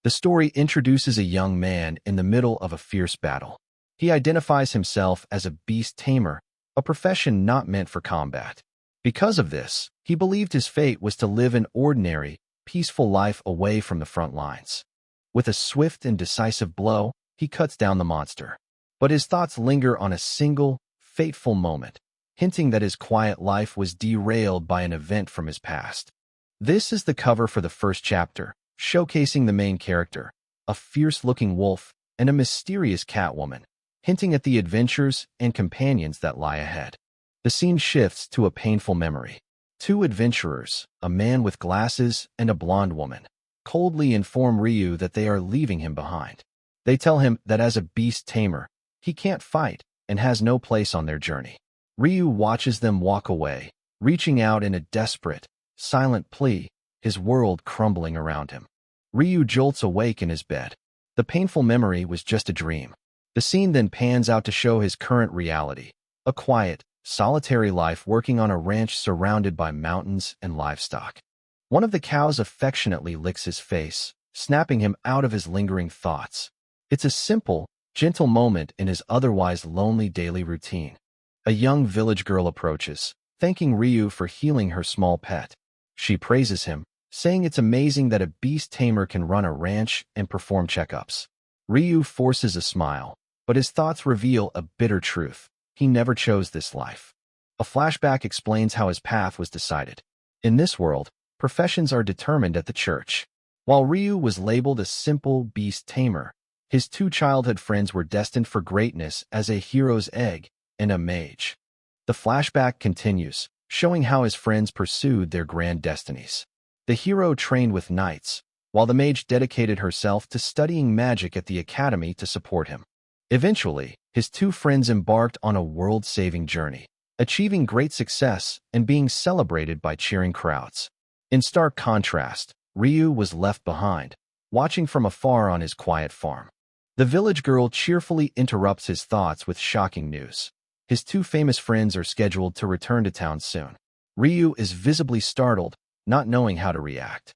The story introduces a young man in the middle of a fierce battle. He identifies himself as a beast tamer, a profession not meant for combat. Because of this, he believed his fate was to live an ordinary, peaceful life away from the front lines. With a swift and decisive blow, he cuts down the monster. But his thoughts linger on a single, fateful moment, hinting that his quiet life was derailed by an event from his past. This is the cover for the first chapter, showcasing the main character, a fierce-looking wolf and a mysterious catwoman, hinting at the adventures and companions that lie ahead. The scene shifts to a painful memory. Two adventurers, a man with glasses and a blonde woman, coldly inform Ryu that they are leaving him behind. They tell him that as a beast tamer, he can't fight and has no place on their journey. Ryu watches them walk away, reaching out in a desperate, silent plea, his world crumbling around him. Ryu jolts awake in his bed. The painful memory was just a dream. The scene then pans out to show his current reality, a quiet, solitary life working on a ranch surrounded by mountains and livestock. One of the cows affectionately licks his face, snapping him out of his lingering thoughts. It's a simple, gentle moment in his otherwise lonely daily routine. A young village girl approaches, thanking Ryu for healing her small pet. She praises him, saying it's amazing that a beast tamer can run a ranch and perform checkups. Ryu forces a smile, but his thoughts reveal a bitter truth. He never chose this life. A flashback explains how his path was decided. In this world, professions are determined at the church. While Ryu was labeled a simple beast tamer, his two childhood friends were destined for greatness as a hero's egg and a mage. The flashback continues, showing how his friends pursued their grand destinies. The hero trained with knights, while the mage dedicated herself to studying magic at the academy to support him. Eventually, his two friends embarked on a world-saving journey, achieving great success and being celebrated by cheering crowds. In stark contrast, Ryu was left behind, watching from afar on his quiet farm. The village girl cheerfully interrupts his thoughts with shocking news. His two famous friends are scheduled to return to town soon. Ryu is visibly startled, not knowing how to react.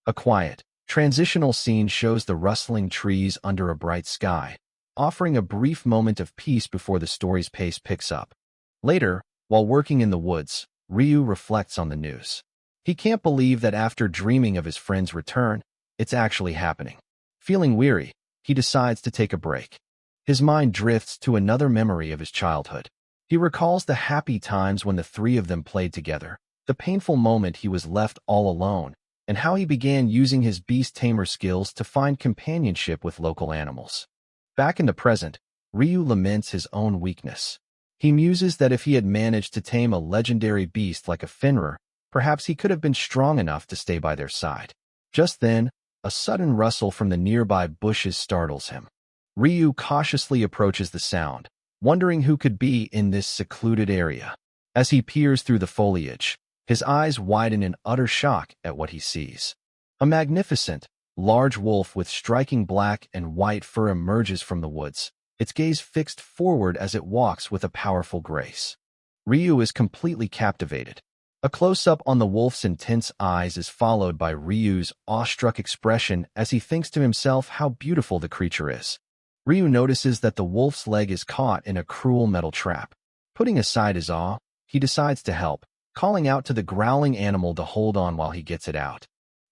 A quiet, transitional scene shows the rustling trees under a bright sky, offering a brief moment of peace before the story's pace picks up. Later, while working in the woods, Ryu reflects on the news. He can't believe that after dreaming of his friend's return, it's actually happening. Feeling weary, he decides to take a break. His mind drifts to another memory of his childhood. He recalls the happy times when the three of them played together, the painful moment he was left all alone, and how he began using his beast tamer skills to find companionship with local animals. Back in the present, Ryu laments his own weakness. He muses that if he had managed to tame a legendary beast like a Fenrir, perhaps he could have been strong enough to stay by their side. Just then, a sudden rustle from the nearby bushes startles him. Ryu cautiously approaches the sound, wondering who could be in this secluded area. As he peers through the foliage, his eyes widen in utter shock at what he sees. A magnificent, large wolf with striking black and white fur emerges from the woods, its gaze fixed forward as it walks with a powerful grace. Ryu is completely captivated. A close-up on the wolf's intense eyes is followed by Ryu's awestruck expression as he thinks to himself how beautiful the creature is. Ryu notices that the wolf's leg is caught in a cruel metal trap. Putting aside his awe, he decides to help, calling out to the growling animal to hold on while he gets it out.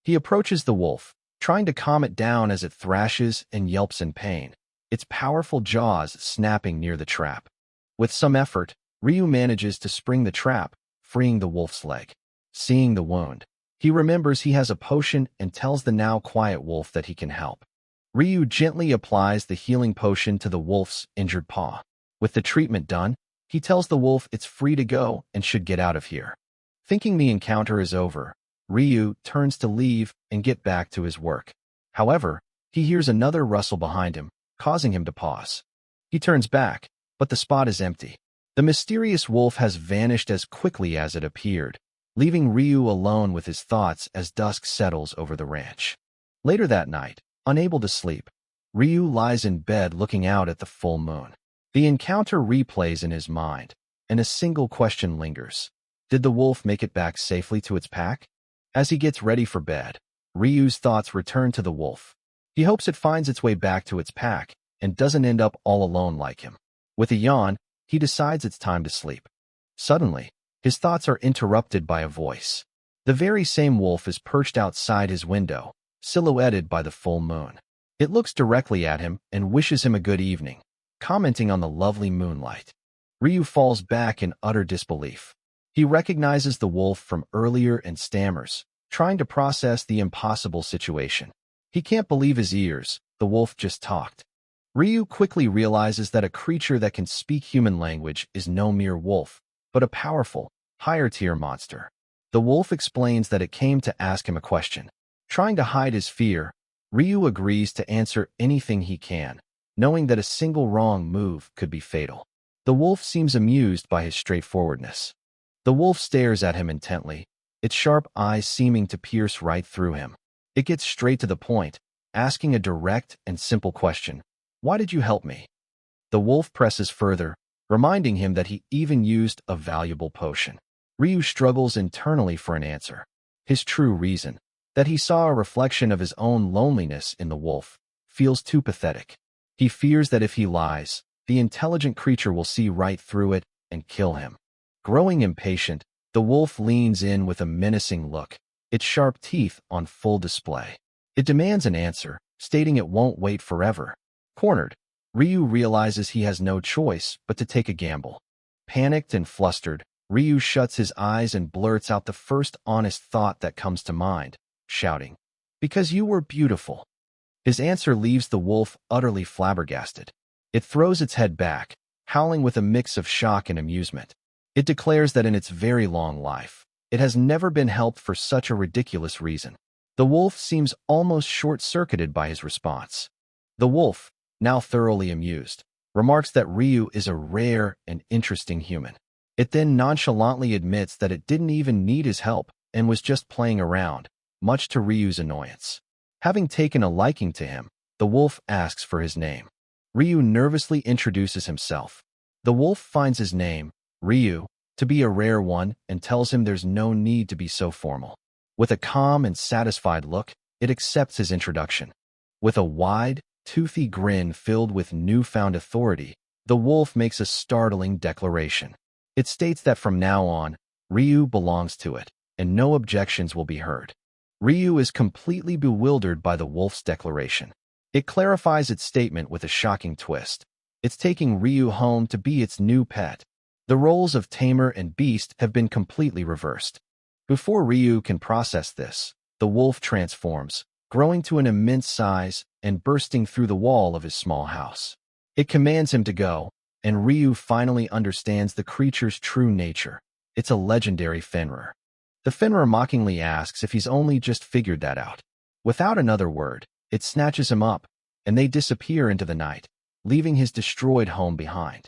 He approaches the wolf, trying to calm it down as it thrashes and yelps in pain, its powerful jaws snapping near the trap. With some effort, Ryu manages to spring the trap, freeing the wolf's leg. Seeing the wound, he remembers he has a potion and tells the now quiet wolf that he can help. Ryu gently applies the healing potion to the wolf's injured paw. With the treatment done, he tells the wolf it's free to go and should get out of here. Thinking the encounter is over, Ryu turns to leave and get back to his work. However, he hears another rustle behind him, causing him to pause. He turns back, but the spot is empty. The mysterious wolf has vanished as quickly as it appeared, leaving Ryu alone with his thoughts as dusk settles over the ranch. Later that night, unable to sleep, Ryu lies in bed looking out at the full moon. The encounter replays in his mind, and a single question lingers. Did the wolf make it back safely to its pack? As he gets ready for bed, Ryu's thoughts return to the wolf. He hopes it finds its way back to its pack and doesn't end up all alone like him. With a yawn, he decides it's time to sleep. Suddenly, his thoughts are interrupted by a voice. The very same wolf is perched outside his window, silhouetted by the full moon. It looks directly at him and wishes him a good evening, commenting on the lovely moonlight. Ryu falls back in utter disbelief. He recognizes the wolf from earlier and stammers, trying to process the impossible situation. He can't believe his ears. The wolf just talked. Ryu quickly realizes that a creature that can speak human language is no mere wolf, but a powerful, higher-tier monster. The wolf explains that it came to ask him a question. Trying to hide his fear, Ryu agrees to answer anything he can, knowing that a single wrong move could be fatal. The wolf seems amused by his straightforwardness. The wolf stares at him intently, its sharp eyes seeming to pierce right through him. It gets straight to the point, asking a direct and simple question. Why did you help me? The wolf presses further, reminding him that he even used a valuable potion. Ryu struggles internally for an answer. His true reason, that he saw a reflection of his own loneliness in the wolf, feels too pathetic. He fears that if he lies, the intelligent creature will see right through it and kill him. Growing impatient, the wolf leans in with a menacing look, its sharp teeth on full display. It demands an answer, stating it won't wait forever. Cornered, Ryu realizes he has no choice but to take a gamble. Panicked and flustered, Ryu shuts his eyes and blurts out the first honest thought that comes to mind, shouting, "Because you were beautiful." His answer leaves the wolf utterly flabbergasted. It throws its head back, howling with a mix of shock and amusement. It declares that in its very long life, it has never been helped for such a ridiculous reason. The wolf seems almost short-circuited by his response. The wolf, now thoroughly amused, remarks that Ryu is a rare and interesting human. It then nonchalantly admits that it didn't even need his help and was just playing around, much to Ryu's annoyance. Having taken a liking to him, the wolf asks for his name. Ryu nervously introduces himself. The wolf finds his name, Ryu, to be a rare one and tells him there's no need to be so formal. With a calm and satisfied look, it accepts his introduction. With a wide, toothy grin filled with newfound authority, the wolf makes a startling declaration. It states that from now on, Ryu belongs to it, and no objections will be heard. Ryu is completely bewildered by the wolf's declaration. It clarifies its statement with a shocking twist. It's taking Ryu home to be its new pet. The roles of tamer and beast have been completely reversed. Before Ryu can process this, the wolf transforms, growing to an immense size and bursting through the wall of his small house. It commands him to go, and Ryu finally understands the creature's true nature. It's a legendary Fenrir. The Fenrir mockingly asks if he's only just figured that out. Without another word, it snatches him up, and they disappear into the night, leaving his destroyed home behind.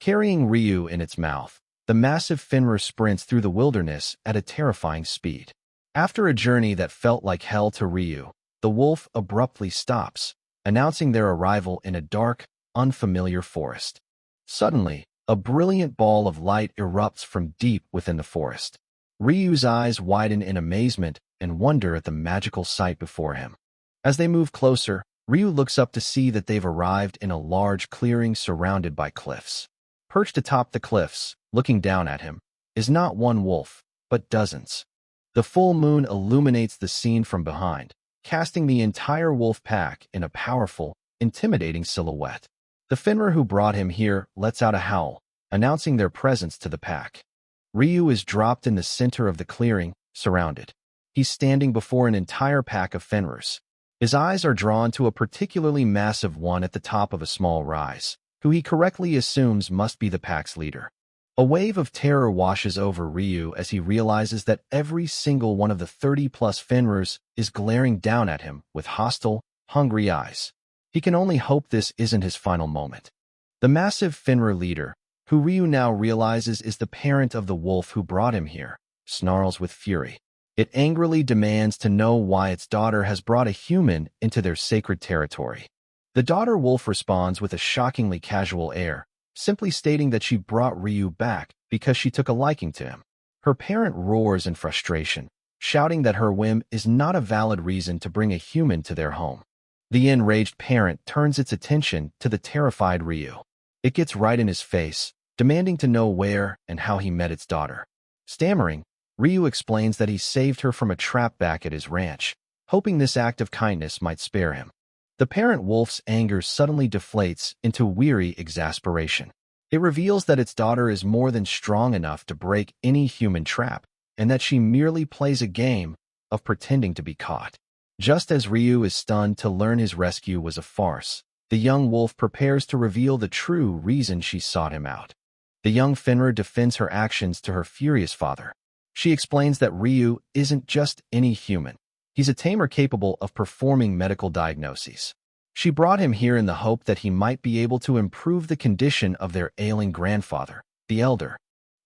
Carrying Ryu in its mouth, the massive Fenrir sprints through the wilderness at a terrifying speed. After a journey that felt like hell to Ryu, the wolf abruptly stops, announcing their arrival in a dark, unfamiliar forest. Suddenly, a brilliant ball of light erupts from deep within the forest. Ryu's eyes widen in amazement and wonder at the magical sight before him. As they move closer, Ryu looks up to see that they've arrived in a large clearing surrounded by cliffs. Perched atop the cliffs, looking down at him, is not one wolf, but dozens. The full moon illuminates the scene from behind, casting the entire wolf pack in a powerful, intimidating silhouette. The Fenrir who brought him here lets out a howl, announcing their presence to the pack. Ryu is dropped in the center of the clearing, surrounded. He's standing before an entire pack of Fenrirs. His eyes are drawn to a particularly massive one at the top of a small rise, who he correctly assumes must be the pack's leader. A wave of terror washes over Ryu as he realizes that every single one of the 30-plus Fenrirs is glaring down at him with hostile, hungry eyes. He can only hope this isn't his final moment. The massive Fenrir leader, who Ryu now realizes is the parent of the wolf who brought him here, snarls with fury. It angrily demands to know why its daughter has brought a human into their sacred territory. The daughter wolf responds with a shockingly casual air, simply stating that she brought Ryu back because she took a liking to him. Her parent roars in frustration, shouting that her whim is not a valid reason to bring a human to their home. The enraged parent turns its attention to the terrified Ryu. It gets right in his face, demanding to know where and how he met its daughter. Stammering, Ryu explains that he saved her from a trap back at his ranch, hoping this act of kindness might spare him. The parent wolf's anger suddenly deflates into weary exasperation. It reveals that its daughter is more than strong enough to break any human trap, and that she merely plays a game of pretending to be caught. Just as Ryu is stunned to learn his rescue was a farce, the young wolf prepares to reveal the true reason she sought him out. The young Fenrir defends her actions to her furious father. She explains that Ryu isn't just any human. He's a tamer capable of performing medical diagnoses. She brought him here in the hope that he might be able to improve the condition of their ailing grandfather, the elder.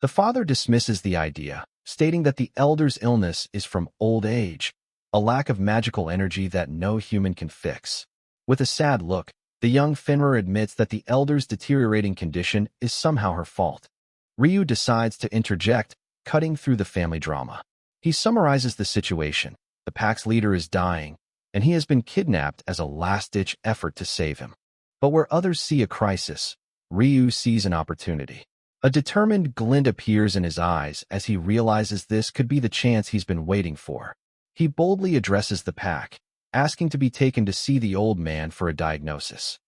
The father dismisses the idea, stating that the elder's illness is from old age, a lack of magical energy that no human can fix. With a sad look, the young Fenrir admits that the elder's deteriorating condition is somehow her fault. Ryu decides to interject, cutting through the family drama. He summarizes the situation. The pack's leader is dying, and he has been kidnapped as a last-ditch effort to save him. But where others see a crisis, Ryu sees an opportunity. A determined glint appears in his eyes as he realizes this could be the chance he's been waiting for. He boldly addresses the pack, asking to be taken to see the old man for a diagnosis.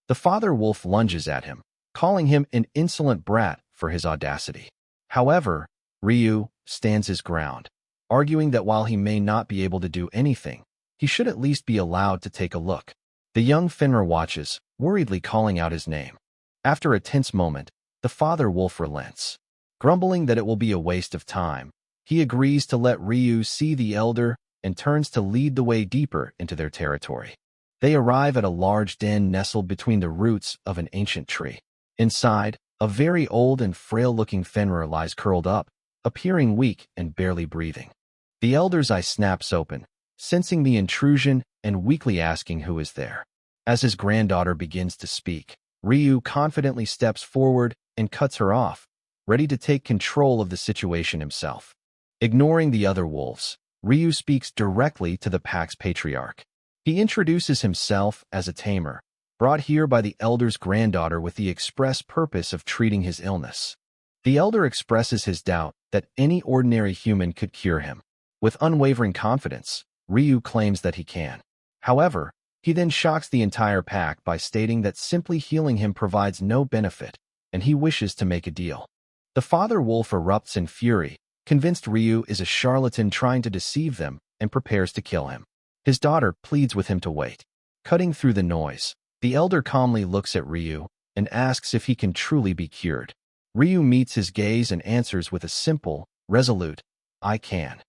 The father wolf lunges at him, calling him an insolent brat for his audacity. However, Ryu stands his ground, arguing that while he may not be able to do anything, he should at least be allowed to take a look. The young Fenrir watches, worriedly calling out his name. After a tense moment, the father wolf relents. Grumbling that it will be a waste of time, he agrees to let Ryu see the elder and turns to lead the way deeper into their territory. They arrive at a large den nestled between the roots of an ancient tree. Inside, a very old and frail-looking Fenrir lies curled up, appearing weak and barely breathing. The elder's eye snaps open, sensing the intrusion and weakly asking who is there. As his granddaughter begins to speak, Ryu confidently steps forward and cuts her off, ready to take control of the situation himself. Ignoring the other wolves, Ryu speaks directly to the pack's patriarch. He introduces himself as a tamer, brought here by the elder's granddaughter with the express purpose of treating his illness. The elder expresses his doubt that any ordinary human could cure him. With unwavering confidence, Ryu claims that he can. However, he then shocks the entire pack by stating that simply healing him provides no benefit, and he wishes to make a deal. The father wolf erupts in fury, convinced Ryu is a charlatan trying to deceive them, and prepares to kill him. His daughter pleads with him to wait. Cutting through the noise, the elder calmly looks at Ryu and asks if he can truly be cured. Ryu meets his gaze and answers with a simple, resolute, "I can."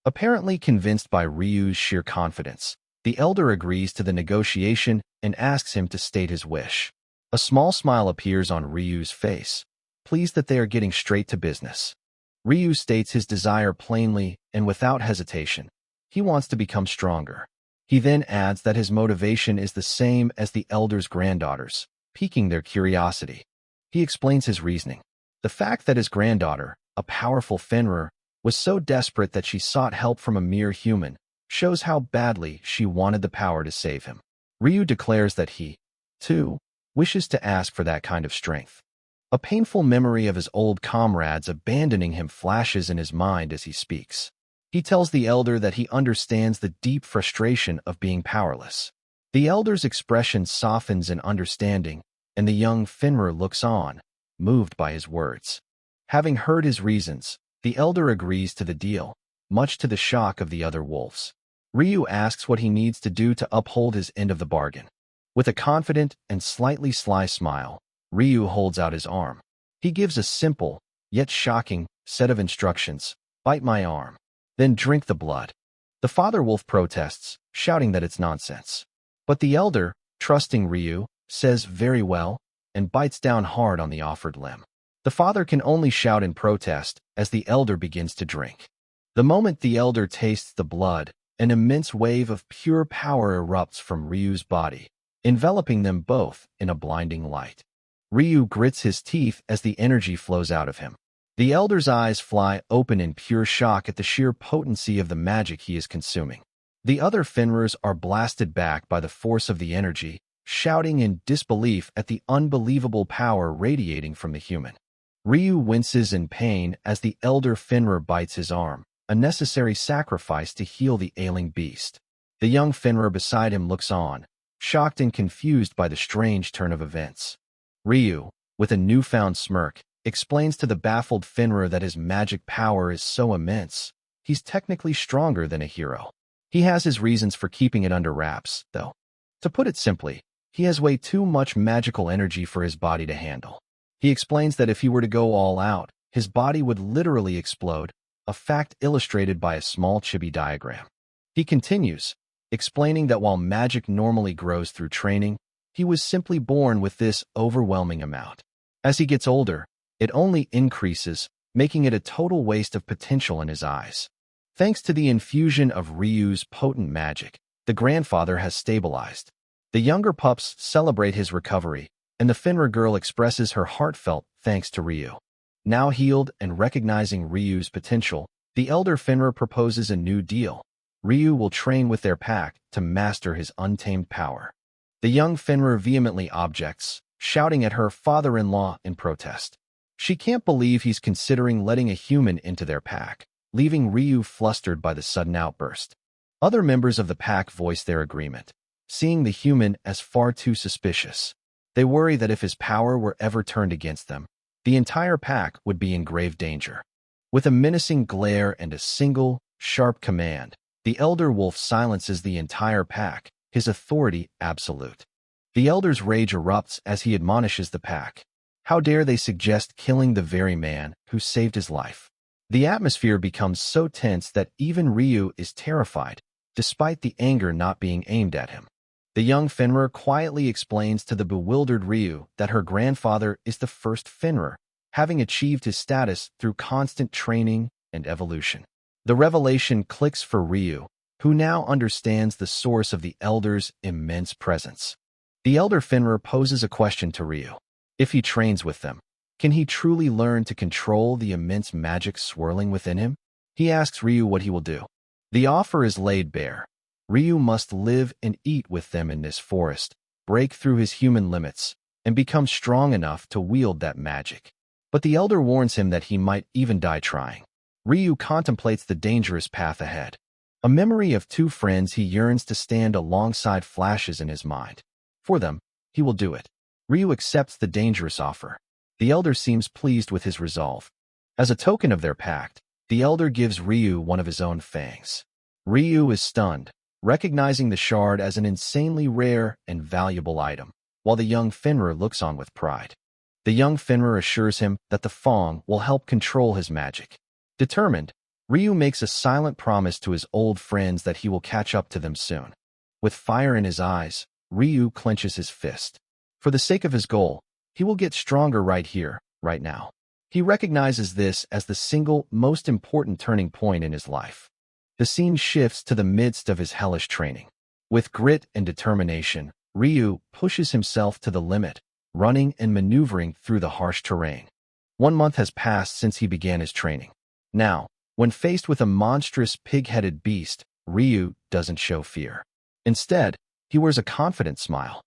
Apparently convinced by Ryu's sheer confidence, the elder agrees to the negotiation and asks him to state his wish. A small smile appears on Ryu's face, pleased that they are getting straight to business. Ryu states his desire plainly and without hesitation. He wants to become stronger. He then adds that his motivation is the same as the elder's granddaughter's, piquing their curiosity. He explains his reasoning. The fact that his granddaughter, a powerful Fenrir, was so desperate that she sought help from a mere human shows how badly she wanted the power to save him. Ryu declares that he, too, wishes to ask for that kind of strength. A painful memory of his old comrades abandoning him flashes in his mind as he speaks. He tells the elder that he understands the deep frustration of being powerless. The elder's expression softens in understanding, and the young Fenrir looks on, moved by his words. Having heard his reasons, the elder agrees to the deal, much to the shock of the other wolves. Ryu asks what he needs to do to uphold his end of the bargain. With a confident and slightly sly smile, Ryu holds out his arm. He gives a simple, yet shocking, set of instructions. Bite my arm. Then drink the blood. The father wolf protests, shouting that it's nonsense. But the elder, trusting Ryu, says very well, and bites down hard on the offered limb. The father can only shout in protest as the elder begins to drink. The moment the elder tastes the blood, an immense wave of pure power erupts from Ryu's body, enveloping them both in a blinding light. Ryu grits his teeth as the energy flows out of him. The elder's eyes fly open in pure shock at the sheer potency of the magic he is consuming. The other Fenrir's are blasted back by the force of the energy, shouting in disbelief at the unbelievable power radiating from the human. Ryu winces in pain as the elder Fenrir bites his arm, a necessary sacrifice to heal the ailing beast. The young Fenrir beside him looks on, shocked and confused by the strange turn of events. Ryu, with a newfound smirk, explains to the baffled Fenrir that his magic power is so immense, he's technically stronger than a hero. He has his reasons for keeping it under wraps, though. To put it simply, he has way too much magical energy for his body to handle. He explains that if he were to go all out, his body would literally explode, a fact illustrated by a small chibi diagram. He continues, explaining that while magic normally grows through training, he was simply born with this overwhelming amount. As he gets older, it only increases, making it a total waste of potential in his eyes. Thanks to the infusion of Ryu's potent magic, the grandfather has stabilized. The younger pups celebrate his recovery, and the Fenrir girl expresses her heartfelt thanks to Ryu. Now healed and recognizing Ryu's potential, the elder Fenrir proposes a new deal. Ryu will train with their pack to master his untamed power. The young Fenrir vehemently objects, shouting at her father-in-law in protest. She can't believe he's considering letting a human into their pack, leaving Ryu flustered by the sudden outburst. Other members of the pack voice their agreement, seeing the human as far too suspicious. They worry that if his power were ever turned against them, the entire pack would be in grave danger. With a menacing glare and a single, sharp command, the elder wolf silences the entire pack, his authority absolute. The elder's rage erupts as he admonishes the pack. How dare they suggest killing the very man who saved his life? The atmosphere becomes so tense that even Ryu is terrified, despite the anger not being aimed at him. The young Fenrir quietly explains to the bewildered Ryu that her grandfather is the first Fenrir, having achieved his status through constant training and evolution. The revelation clicks for Ryu, who now understands the source of the elder's immense presence. The elder Fenrir poses a question to Ryu. If he trains with them, can he truly learn to control the immense magic swirling within him? He asks Ryu what he will do. The offer is laid bare. Ryu must live and eat with them in this forest, break through his human limits, and become strong enough to wield that magic. But the elder warns him that he might even die trying. Ryu contemplates the dangerous path ahead. A memory of two friends he yearns to stand alongside flashes in his mind. For them, he will do it. Ryu accepts the dangerous offer. The elder seems pleased with his resolve. As a token of their pact, the elder gives Ryu one of his own fangs. Ryu is stunned, recognizing the shard as an insanely rare and valuable item, while the young Fenrir looks on with pride. The young Fenrir assures him that the Fang will help control his magic. Determined, Ryu makes a silent promise to his old friends that he will catch up to them soon. With fire in his eyes, Ryu clenches his fist. For the sake of his goal, he will get stronger right here, right now. He recognizes this as the single most important turning point in his life. The scene shifts to the midst of his hellish training. With grit and determination, Ryu pushes himself to the limit, running and maneuvering through the harsh terrain. 1 month has passed since he began his training. Now, when faced with a monstrous pig-headed beast, Ryu doesn't show fear. Instead, he wears a confident smile.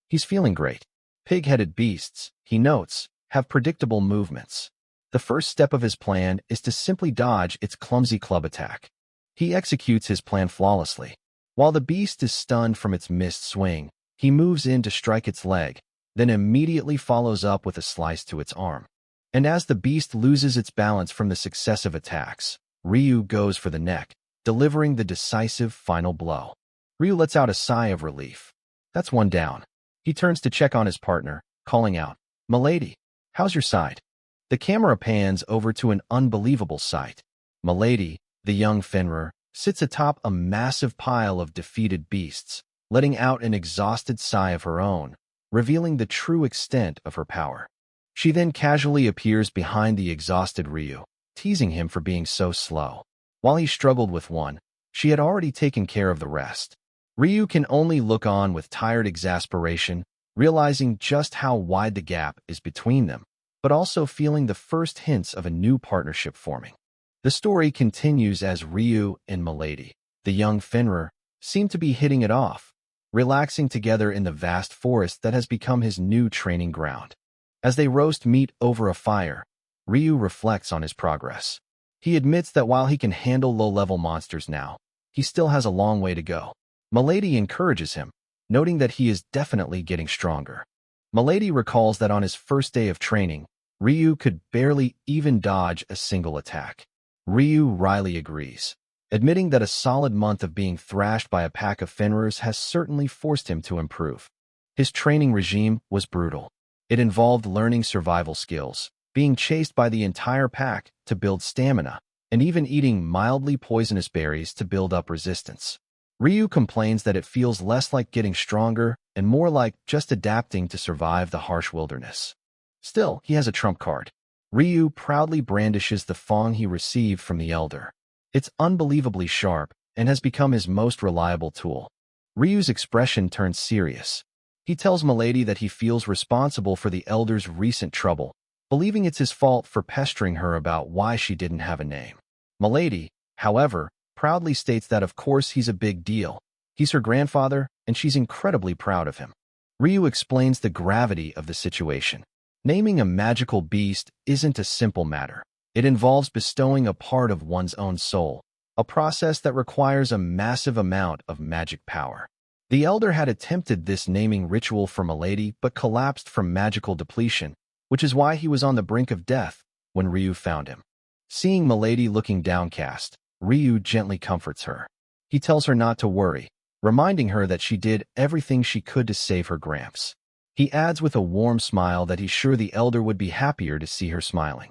He's feeling great. Pig-headed beasts, he notes, have predictable movements. The first step of his plan is to simply dodge its clumsy club attack. He executes his plan flawlessly. While the beast is stunned from its missed swing, he moves in to strike its leg, then immediately follows up with a slice to its arm. And as the beast loses its balance from the successive attacks, Ryu goes for the neck, delivering the decisive final blow. Ryu lets out a sigh of relief. That's one down. He turns to check on his partner, calling out, "Milady, how's your side?" The camera pans over to an unbelievable sight. Milady, the young Fenrir, sits atop a massive pile of defeated beasts, letting out an exhausted sigh of her own, revealing the true extent of her power. She then casually appears behind the exhausted Ryu, teasing him for being so slow. While he struggled with one, she had already taken care of the rest. Ryu can only look on with tired exasperation, realizing just how wide the gap is between them, but also feeling the first hints of a new partnership forming. The story continues as Ryu and Milady, the young Fenrir, seem to be hitting it off, relaxing together in the vast forest that has become his new training ground. As they roast meat over a fire, Ryu reflects on his progress. He admits that while he can handle low-level monsters now, he still has a long way to go. Milady encourages him, noting that he is definitely getting stronger. Milady recalls that on his first day of training, Ryu could barely even dodge a single attack. Ryu wryly agrees, admitting that a solid month of being thrashed by a pack of Fenrir's has certainly forced him to improve. His training regime was brutal. It involved learning survival skills, being chased by the entire pack to build stamina, and even eating mildly poisonous berries to build up resistance. Ryu complains that it feels less like getting stronger and more like just adapting to survive the harsh wilderness. Still, he has a trump card. Ryu proudly brandishes the fong he received from the Elder. It's unbelievably sharp and has become his most reliable tool. Ryu's expression turns serious. He tells Milady that he feels responsible for the Elder's recent trouble, believing it's his fault for pestering her about why she didn't have a name. Milady, however, proudly states that of course he's a big deal. He's her grandfather, and she's incredibly proud of him. Ryu explains the gravity of the situation. Naming a magical beast isn't a simple matter. It involves bestowing a part of one's own soul, a process that requires a massive amount of magic power. The Elder had attempted this naming ritual for Milady but collapsed from magical depletion, which is why he was on the brink of death when Ryu found him. Seeing Milady looking downcast, Ryu gently comforts her. He tells her not to worry, reminding her that she did everything she could to save her gramps. He adds with a warm smile that he's sure the Elder would be happier to see her smiling.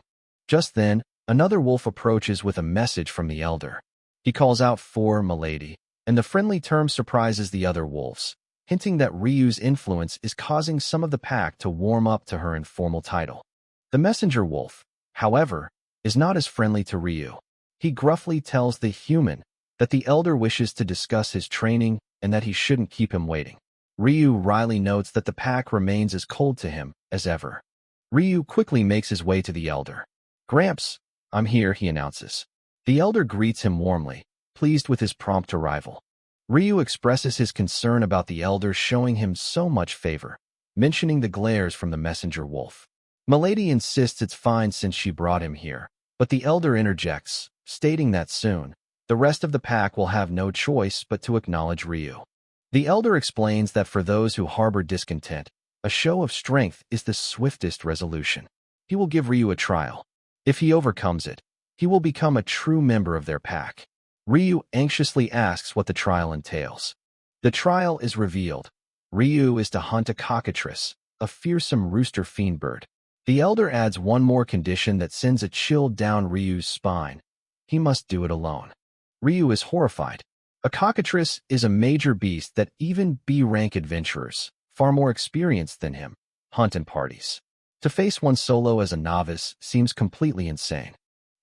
Just then, another wolf approaches with a message from the Elder. He calls out for Milady, and the friendly term surprises the other wolves, hinting that Ryu's influence is causing some of the pack to warm up to her informal title. The messenger wolf, however, is not as friendly to Ryu. He gruffly tells the human that the Elder wishes to discuss his training and that he shouldn't keep him waiting. Ryu wryly notes that the pack remains as cold to him as ever. Ryu quickly makes his way to the Elder. "Gramps, I'm here," he announces. The Elder greets him warmly, pleased with his prompt arrival. Ryu expresses his concern about the Elder showing him so much favor, mentioning the glares from the messenger wolf. Milady insists it's fine since she brought him here, but the Elder interjects, stating that soon, the rest of the pack will have no choice but to acknowledge Ryu. The Elder explains that for those who harbor discontent, a show of strength is the swiftest resolution. He will give Ryu a trial. If he overcomes it, he will become a true member of their pack. Ryu anxiously asks what the trial entails. The trial is revealed. Ryu is to hunt a cockatrice, a fearsome rooster fiend bird. The Elder adds one more condition that sends a chill down Ryu's spine. He must do it alone. Ryu is horrified. A cockatrice is a major beast that even B-rank adventurers, far more experienced than him, hunt in parties. To face one solo as a novice seems completely insane.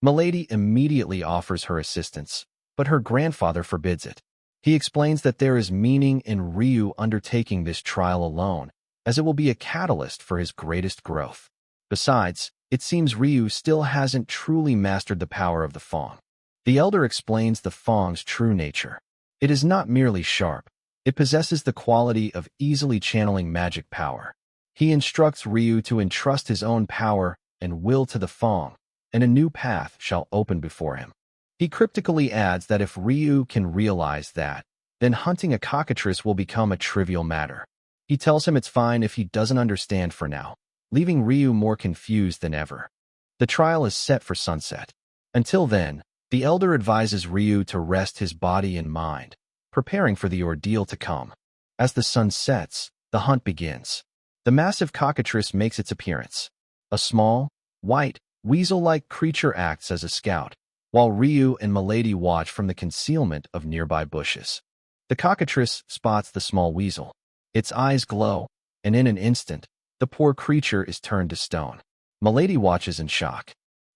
Milady immediately offers her assistance, but her grandfather forbids it. He explains that there is meaning in Ryu undertaking this trial alone, as it will be a catalyst for his greatest growth. Besides, it seems Ryu still hasn't truly mastered the power of the fong. The Elder explains the fong's true nature. It is not merely sharp. It possesses the quality of easily channeling magic power. He instructs Ryu to entrust his own power and will to the fong, and a new path shall open before him. He cryptically adds that if Ryu can realize that, then hunting a cockatrice will become a trivial matter. He tells him it's fine if he doesn't understand for now, leaving Ryu more confused than ever. The trial is set for sunset. Until then, the Elder advises Ryu to rest his body and mind, preparing for the ordeal to come. As the sun sets, the hunt begins. The massive cockatrice makes its appearance. A small, white, weasel-like creature acts as a scout, while Ryu and Milady watch from the concealment of nearby bushes. The cockatrice spots the small weasel. Its eyes glow, and in an instant, the poor creature is turned to stone. Milady watches in shock.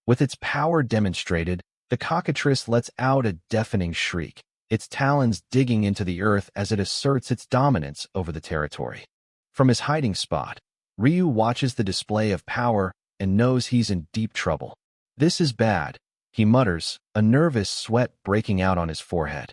With its power demonstrated, the cockatrice lets out a deafening shriek, its talons digging into the earth as it asserts its dominance over the territory. From his hiding spot, Ryu watches the display of power and knows he's in deep trouble. "This is bad," he mutters, a nervous sweat breaking out on his forehead.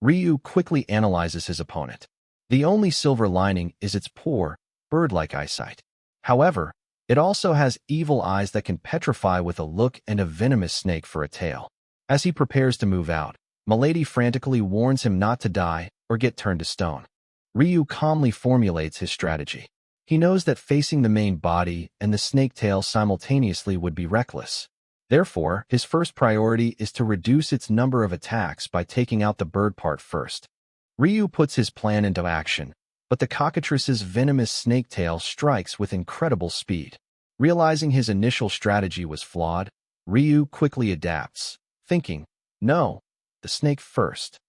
Ryu quickly analyzes his opponent. The only silver lining is its poor, bird-like eyesight. However, it also has evil eyes that can petrify with a look and a venomous snake for a tail. As he prepares to move out, Milady frantically warns him not to die or get turned to stone. Ryu calmly formulates his strategy. He knows that facing the main body and the snake tail simultaneously would be reckless. Therefore, his first priority is to reduce its number of attacks by taking out the bird part first. Ryu puts his plan into action, but the cockatrice's venomous snake tail strikes with incredible speed. Realizing his initial strategy was flawed, Ryu quickly adapts, thinking, "No, the snake first."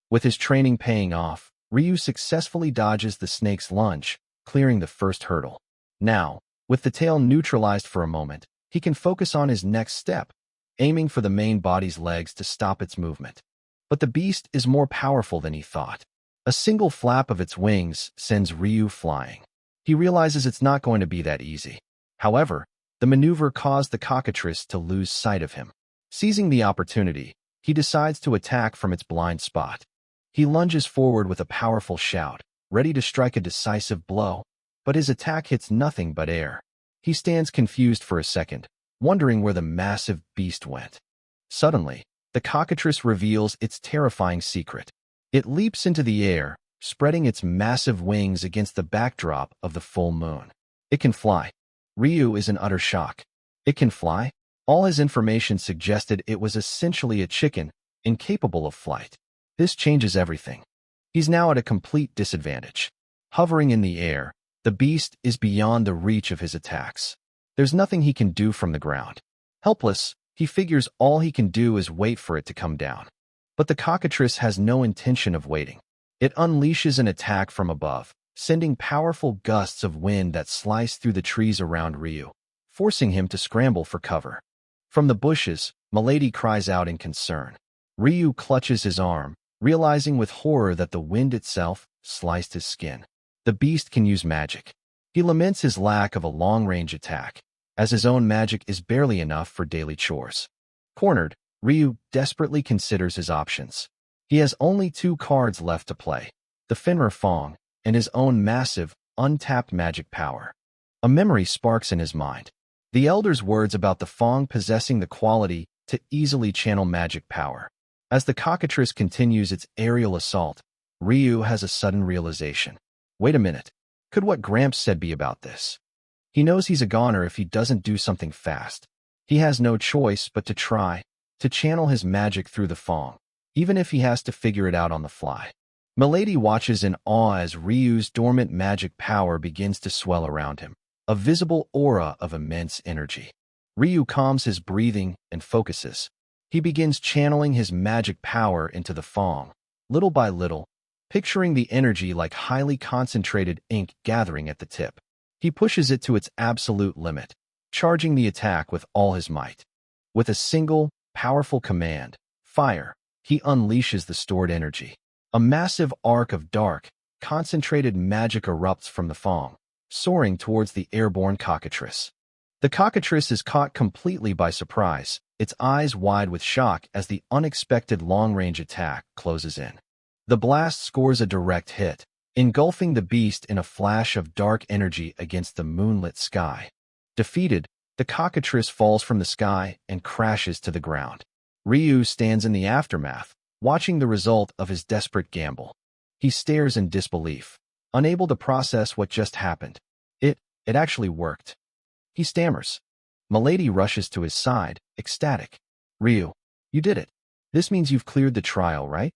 With his training paying off, Ryu successfully dodges the snake's lunge, clearing the first hurdle. Now, with the tail neutralized for a moment, he can focus on his next step, aiming for the main body's legs to stop its movement. But the beast is more powerful than he thought. A single flap of its wings sends Ryu flying. He realizes it's not going to be that easy. However, the maneuver caused the cockatrice to lose sight of him. Seizing the opportunity, he decides to attack from its blind spot. He lunges forward with a powerful shout, ready to strike a decisive blow, but his attack hits nothing but air. He stands confused for a second, wondering where the massive beast went. Suddenly, the cockatrice reveals its terrifying secret. It leaps into the air, spreading its massive wings against the backdrop of the full moon. It can fly. Ryu is in utter shock. It can fly? All his information suggested it was essentially a chicken, incapable of flight. This changes everything. He's now at a complete disadvantage. Hovering in the air, the beast is beyond the reach of his attacks. There's nothing he can do from the ground. Helpless, he figures all he can do is wait for it to come down. But the cockatrice has no intention of waiting. It unleashes an attack from above, sending powerful gusts of wind that slice through the trees around Ryu, forcing him to scramble for cover. From the bushes, Milady cries out in concern. Ryu clutches his arm, realizing with horror that the wind itself sliced his skin. The beast can use magic. He laments his lack of a long-range attack, as his own magic is barely enough for daily chores. Cornered, Ryu desperately considers his options. He has only 2 cards left to play, the Fenrir Fong and his own massive, untapped magic power. A memory sparks in his mind. The Elder's words about the Fong possessing the quality to easily channel magic power. As the cockatrice continues its aerial assault, Ryu has a sudden realization. Wait a minute. Could what Gramps said be about this? He knows he's a goner if he doesn't do something fast. He has no choice but to try to channel his magic through the Fong, even if he has to figure it out on the fly. Milady watches in awe as Ryu's dormant magic power begins to swell around him, a visible aura of immense energy. Ryu calms his breathing and focuses. He begins channeling his magic power into the Fong, little by little, picturing the energy like highly concentrated ink gathering at the tip. He pushes it to its absolute limit, charging the attack with all his might. With a single, powerful command, fire, he unleashes the stored energy. A massive arc of dark, concentrated magic erupts from the Fong, soaring towards the airborne cockatrice. The cockatrice is caught completely by surprise, its eyes wide with shock as the unexpected long-range attack closes in. The blast scores a direct hit, engulfing the beast in a flash of dark energy against the moonlit sky. Defeated, the cockatrice falls from the sky and crashes to the ground. Ryu stands in the aftermath, watching the result of his desperate gamble. He stares in disbelief, unable to process what just happened. It actually worked. He stammers. Milady rushes to his side, ecstatic. Ryu, you did it. This means you've cleared the trial, right?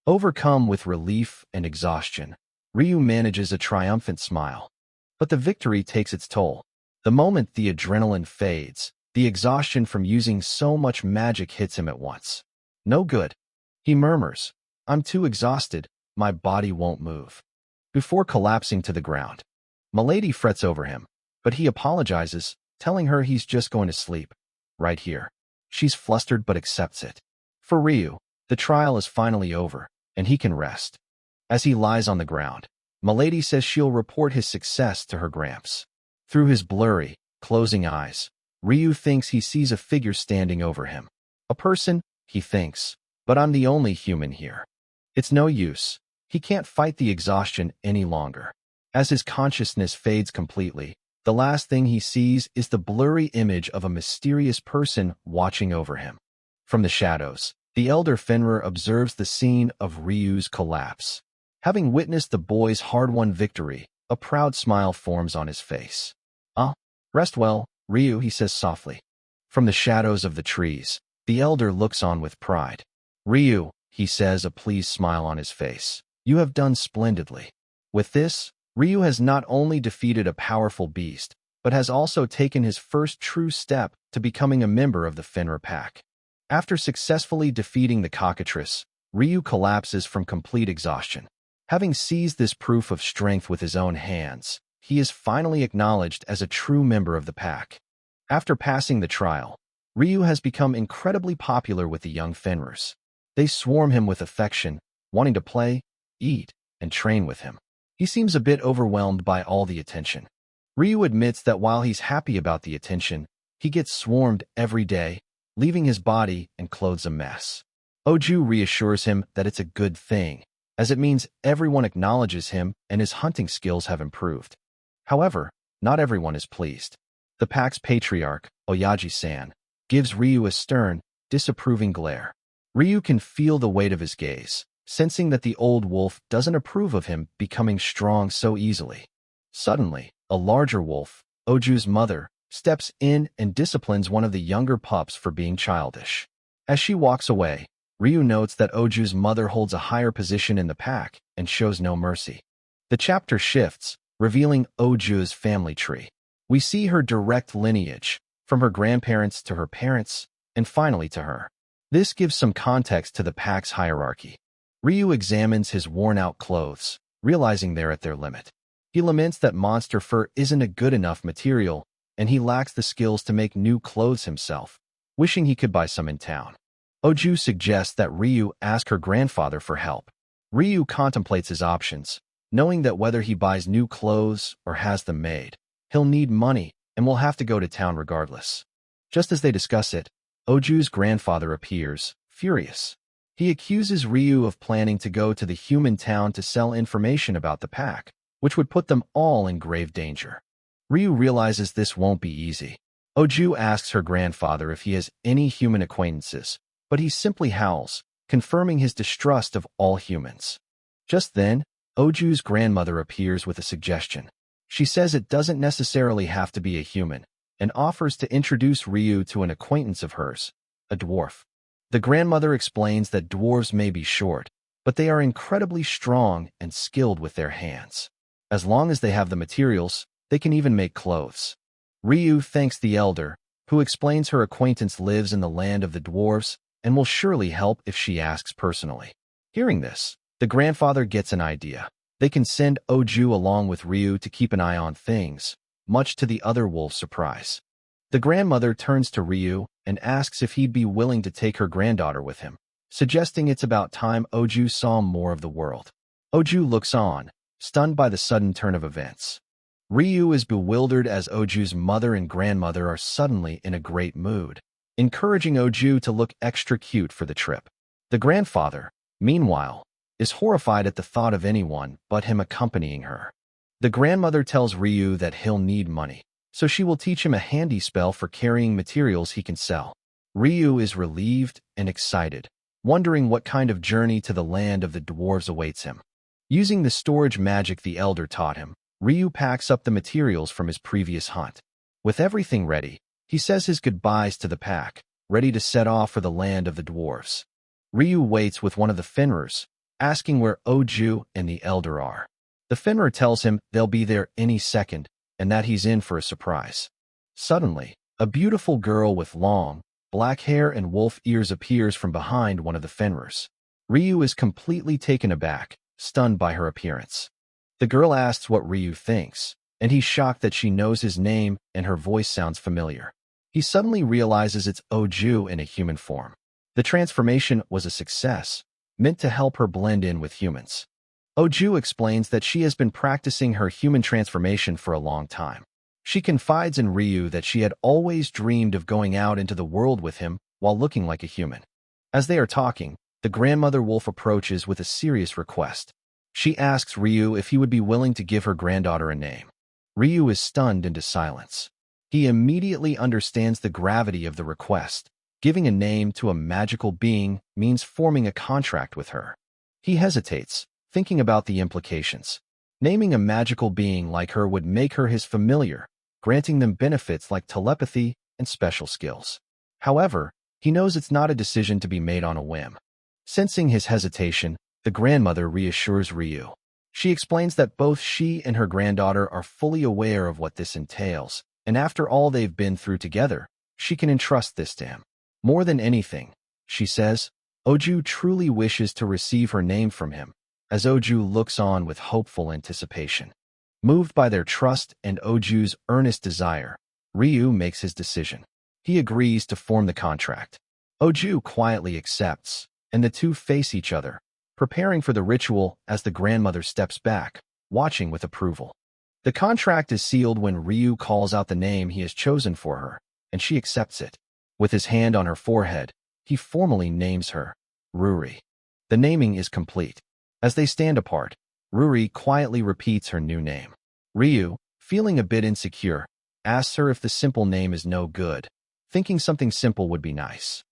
Overcome with relief and exhaustion, Ryu manages a triumphant smile. But the victory takes its toll. The moment the adrenaline fades, the exhaustion from using so much magic hits him at once. No good. He murmurs, I'm too exhausted, my body won't move. Before collapsing to the ground, Milady frets over him, but he apologizes, telling her he's just going to sleep. Right here. She's flustered but accepts it. For Ryu, the trial is finally over, and he can rest. As he lies on the ground, Milady says she'll report his success to her Gramps. Through his blurry, closing eyes, Ryu thinks he sees a figure standing over him. A person, he thinks, but I'm the only human here. It's no use. He can't fight the exhaustion any longer. As his consciousness fades completely, the last thing he sees is the blurry image of a mysterious person watching over him. From the shadows, the elder Fenrir observes the scene of Ryu's collapse. Having witnessed the boy's hard-won victory, a proud smile forms on his face. Rest well, Ryu, he says softly. From the shadows of the trees, the elder looks on with pride. Ryu, he says, a pleased smile on his face. You have done splendidly. With this, Ryu has not only defeated a powerful beast, but has also taken his first true step to becoming a member of the Fenrir pack. After successfully defeating the cockatrice, Ryu collapses from complete exhaustion. Having seized this proof of strength with his own hands, he is finally acknowledged as a true member of the pack. After passing the trial, Ryu has become incredibly popular with the young Fenrirs. They swarm him with affection, wanting to play, eat, and train with him. He seems a bit overwhelmed by all the attention. Ryu admits that while he's happy about the attention, he gets swarmed every day, leaving his body and clothes a mess. Oju reassures him that it's a good thing, as it means everyone acknowledges him and his hunting skills have improved. However, not everyone is pleased. The pack's patriarch, Oyaji-san, gives Ryu a stern, disapproving glare. Ryu can feel the weight of his gaze, sensing that the old wolf doesn't approve of him becoming strong so easily. Suddenly, a larger wolf, Oju's mother, steps in and disciplines one of the younger pups for being childish. As she walks away, Ryu notes that Oju's mother holds a higher position in the pack and shows no mercy. The chapter shifts, revealing Oju's family tree. We see her direct lineage, from her grandparents to her parents, and finally to her. This gives some context to the pack's hierarchy. Ryu examines his worn-out clothes, realizing they're at their limit. He laments that monster fur isn't a good enough material, and he lacks the skills to make new clothes himself, wishing he could buy some in town. Oju suggests that Ryu ask her grandfather for help. Ryu contemplates his options, knowing that whether he buys new clothes or has them made, he'll need money and will have to go to town regardless. Just as they discuss it, Oju's grandfather appears, furious. He accuses Ryu of planning to go to the human town to sell information about the pack, which would put them all in grave danger. Ryu realizes this won't be easy. Oju asks her grandfather if he has any human acquaintances, but he simply howls, confirming his distrust of all humans. Just then, Oju's grandmother appears with a suggestion. She says it doesn't necessarily have to be a human, and offers to introduce Ryu to an acquaintance of hers, a dwarf. The grandmother explains that dwarves may be short, but they are incredibly strong and skilled with their hands. As long as they have the materials, they can even make clothes. Ryu thanks the elder, who explains her acquaintance lives in the land of the dwarves and will surely help if she asks personally. Hearing this, the grandfather gets an idea. They can send Oju along with Ryu to keep an eye on things, much to the other wolf's surprise. The grandmother turns to Ryu and asks if he'd be willing to take her granddaughter with him, suggesting it's about time Oju saw more of the world. Oju looks on, stunned by the sudden turn of events. Ryu is bewildered as Oju's mother and grandmother are suddenly in a great mood, encouraging Oju to look extra cute for the trip. The grandfather, meanwhile, is horrified at the thought of anyone but him accompanying her. The grandmother tells Ryu that he'll need money, so she will teach him a handy spell for carrying materials he can sell. Ryu is relieved and excited, wondering what kind of journey to the land of the dwarves awaits him. Using the storage magic the elder taught him, Ryu packs up the materials from his previous hunt. With everything ready, he says his goodbyes to the pack, ready to set off for the land of the dwarves. Ryu waits with one of the Fenrirs, asking where Oju and the elder are. The Fenrir tells him they'll be there any second and that he's in for a surprise. Suddenly, a beautiful girl with long, black hair and wolf ears appears from behind one of the Fenrirs. Ryu is completely taken aback, stunned by her appearance. The girl asks what Ryu thinks, and he's shocked that she knows his name and her voice sounds familiar. He suddenly realizes it's Oju in a human form. The transformation was a success, meant to help her blend in with humans. Oju explains that she has been practicing her human transformation for a long time. She confides in Ryu that she had always dreamed of going out into the world with him while looking like a human. As they are talking, the grandmother wolf approaches with a serious request. She asks Ryu if he would be willing to give her granddaughter a name. Ryu is stunned into silence. He immediately understands the gravity of the request. Giving a name to a magical being means forming a contract with her. He hesitates, thinking about the implications. Naming a magical being like her would make her his familiar, granting them benefits like telepathy and special skills. However, he knows it's not a decision to be made on a whim. Sensing his hesitation, the grandmother reassures Ryu. She explains that both she and her granddaughter are fully aware of what this entails, and after all they've been through together, she can entrust this to him. More than anything, she says, Oju truly wishes to receive her name from him, as Oju looks on with hopeful anticipation. Moved by their trust and Oju's earnest desire, Ryu makes his decision. He agrees to form the contract. Oju quietly accepts, and the two face each other, preparing for the ritual as the grandmother steps back, watching with approval. The contract is sealed when Ryu calls out the name he has chosen for her, and she accepts it. With his hand on her forehead, he formally names her, Ruri. The naming is complete. As they stand apart, Ruri quietly repeats her new name. Ryu, feeling a bit insecure, asks her if the simple name is no good, thinking something simple would be nice.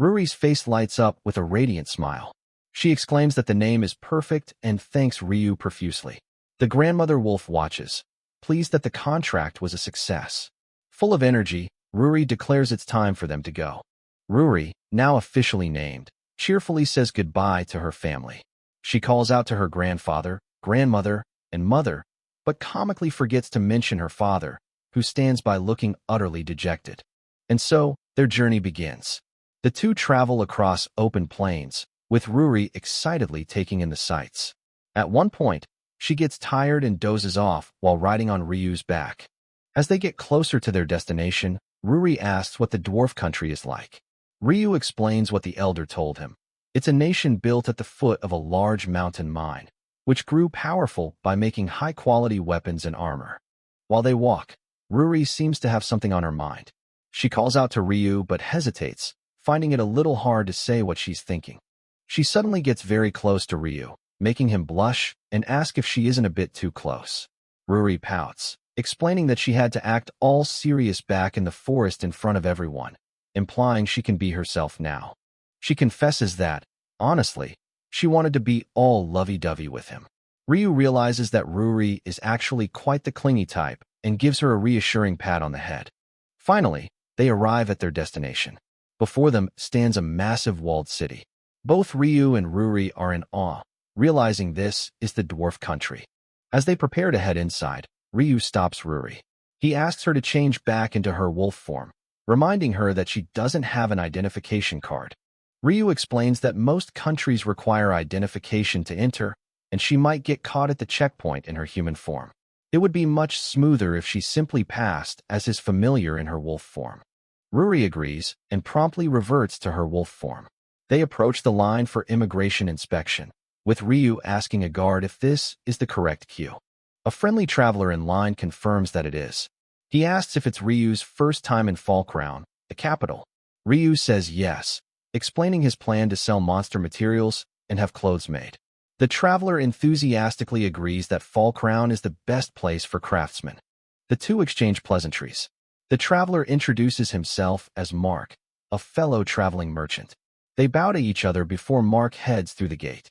Ruri's face lights up with a radiant smile. She exclaims that the name is perfect and thanks Ryu profusely. The grandmother wolf watches, pleased that the contract was a success. Full of energy, Ruri declares it's time for them to go. Ruri, now officially named, cheerfully says goodbye to her family. She calls out to her grandfather, grandmother, and mother, but comically forgets to mention her father, who stands by looking utterly dejected. And so, their journey begins. The two travel across open plains, with Ruri excitedly taking in the sights. At one point, she gets tired and dozes off while riding on Ryu's back. As they get closer to their destination, Ruri asks what the dwarf country is like. Ryu explains what the elder told him. It's a nation built at the foot of a large mountain mine, which grew powerful by making high-quality weapons and armor. While they walk, Ruri seems to have something on her mind. She calls out to Ryu but hesitates, finding it a little hard to say what she's thinking. She suddenly gets very close to Ryu, making him blush and ask if she isn't a bit too close. Ruri pouts, explaining that she had to act all serious back in the forest in front of everyone, implying she can be herself now. She confesses that, honestly, she wanted to be all lovey-dovey with him. Ryu realizes that Ruri is actually quite the clingy type and gives her a reassuring pat on the head. Finally, they arrive at their destination. Before them stands a massive walled city. Both Ryu and Ruri are in awe, realizing this is the dwarf country. As they prepare to head inside, Ryu stops Ruri. He asks her to change back into her wolf form, reminding her that she doesn't have an identification card. Ryu explains that most countries require identification to enter, and she might get caught at the checkpoint in her human form. It would be much smoother if she simply passed as his familiar in her wolf form. Ruri agrees and promptly reverts to her wolf form. They approach the line for immigration inspection, with Ryu asking a guard if this is the correct queue. A friendly traveler in line confirms that it is. He asks if it's Ryu's first time in Falkrown, the capital. Ryu says yes, explaining his plan to sell monster materials and have clothes made. The traveler enthusiastically agrees that Falkrown is the best place for craftsmen. The two exchange pleasantries. The traveler introduces himself as Mark, a fellow traveling merchant. They bow to each other before Mark heads through the gate.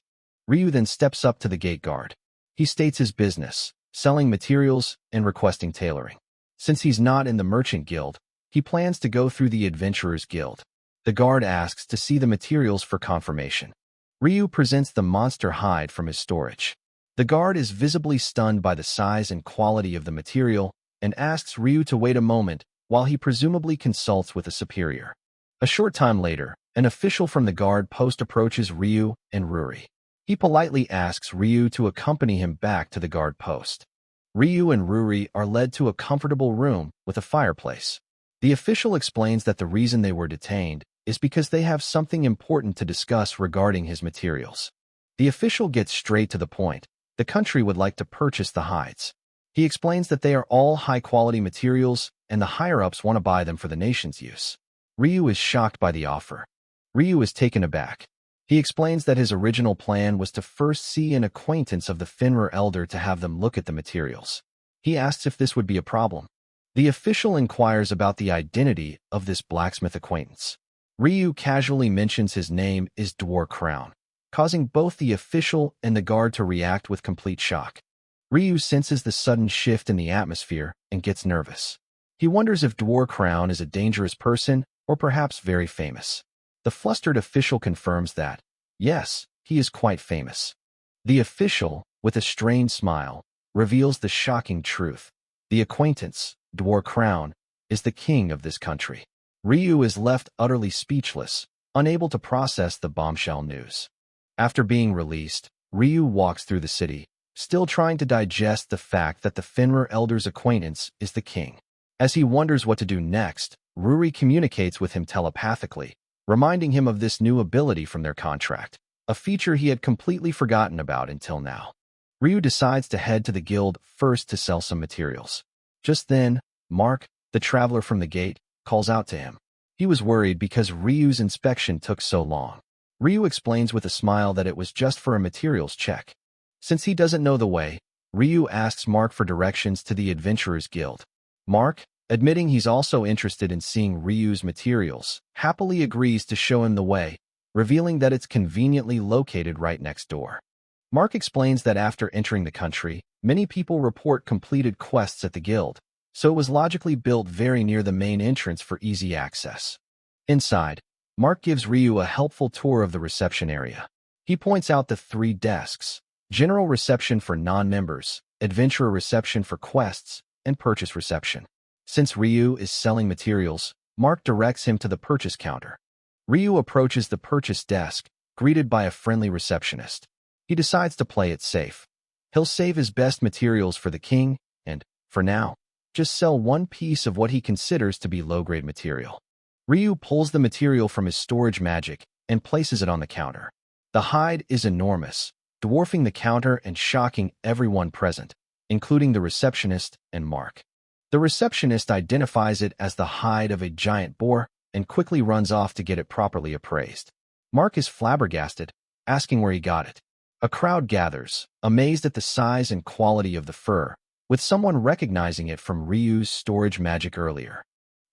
Ryu then steps up to the gate guard. He states his business, selling materials and requesting tailoring. Since he's not in the merchant guild, he plans to go through the adventurers guild. The guard asks to see the materials for confirmation. Ryu presents the monster hide from his storage. The guard is visibly stunned by the size and quality of the material and asks Ryu to wait a moment while he presumably consults with a superior. A short time later, an official from the guard post approaches Ryu and Ruri. He politely asks Ryu to accompany him back to the guard post. Ryu and Ruri are led to a comfortable room with a fireplace. The official explains that the reason they were detained is because they have something important to discuss regarding his materials. The official gets straight to the point. The country would like to purchase the hides. He explains that they are all high-quality materials and the higher-ups want to buy them for the nation's use. Ryu is shocked by the offer. Ryu is taken aback. He explains that his original plan was to first see an acquaintance of the Finra elder to have them look at the materials. He asks if this would be a problem. The official inquires about the identity of this blacksmith acquaintance. Ryu casually mentions his name is Dwarf Crown, causing both the official and the guard to react with complete shock. Ryu senses the sudden shift in the atmosphere and gets nervous. He wonders if Dwarf Crown is a dangerous person or perhaps very famous. The flustered official confirms that, yes, he is quite famous. The official, with a strained smile, reveals the shocking truth. The acquaintance, Dwarf Crown, is the king of this country. Ryu is left utterly speechless, unable to process the bombshell news. After being released, Ryu walks through the city, still trying to digest the fact that the Finra elder's acquaintance is the king. As he wonders what to do next, Ruri communicates with him telepathically, reminding him of this new ability from their contract, a feature he had completely forgotten about until now. Ryu decides to head to the guild first to sell some materials. Just then, Mark, the traveler from the gate, calls out to him. He was worried because Ryu's inspection took so long. Ryu explains with a smile that it was just for a materials check. Since he doesn't know the way, Ryu asks Mark for directions to the Adventurers Guild. Mark, admitting he's also interested in seeing Ryu's materials, happily agrees to show him the way, revealing that it's conveniently located right next door. Mark explains that after entering the country, many people report completed quests at the guild, so it was logically built very near the main entrance for easy access. Inside, Mark gives Ryu a helpful tour of the reception area. He points out the 3 desks: general reception for non-members, adventurer reception for quests, and purchase reception. Since Ryu is selling materials, Mark directs him to the purchase counter. Ryu approaches the purchase desk, greeted by a friendly receptionist. He decides to play it safe. He'll save his best materials for the king and, for now, just sell one piece of what he considers to be low-grade material. Ryu pulls the material from his storage magic and places it on the counter. The hide is enormous, dwarfing the counter and shocking everyone present, including the receptionist and Mark. The receptionist identifies it as the hide of a giant boar and quickly runs off to get it properly appraised. Mark is flabbergasted, asking where he got it. A crowd gathers, amazed at the size and quality of the fur, with someone recognizing it from Ryu's storage magic earlier.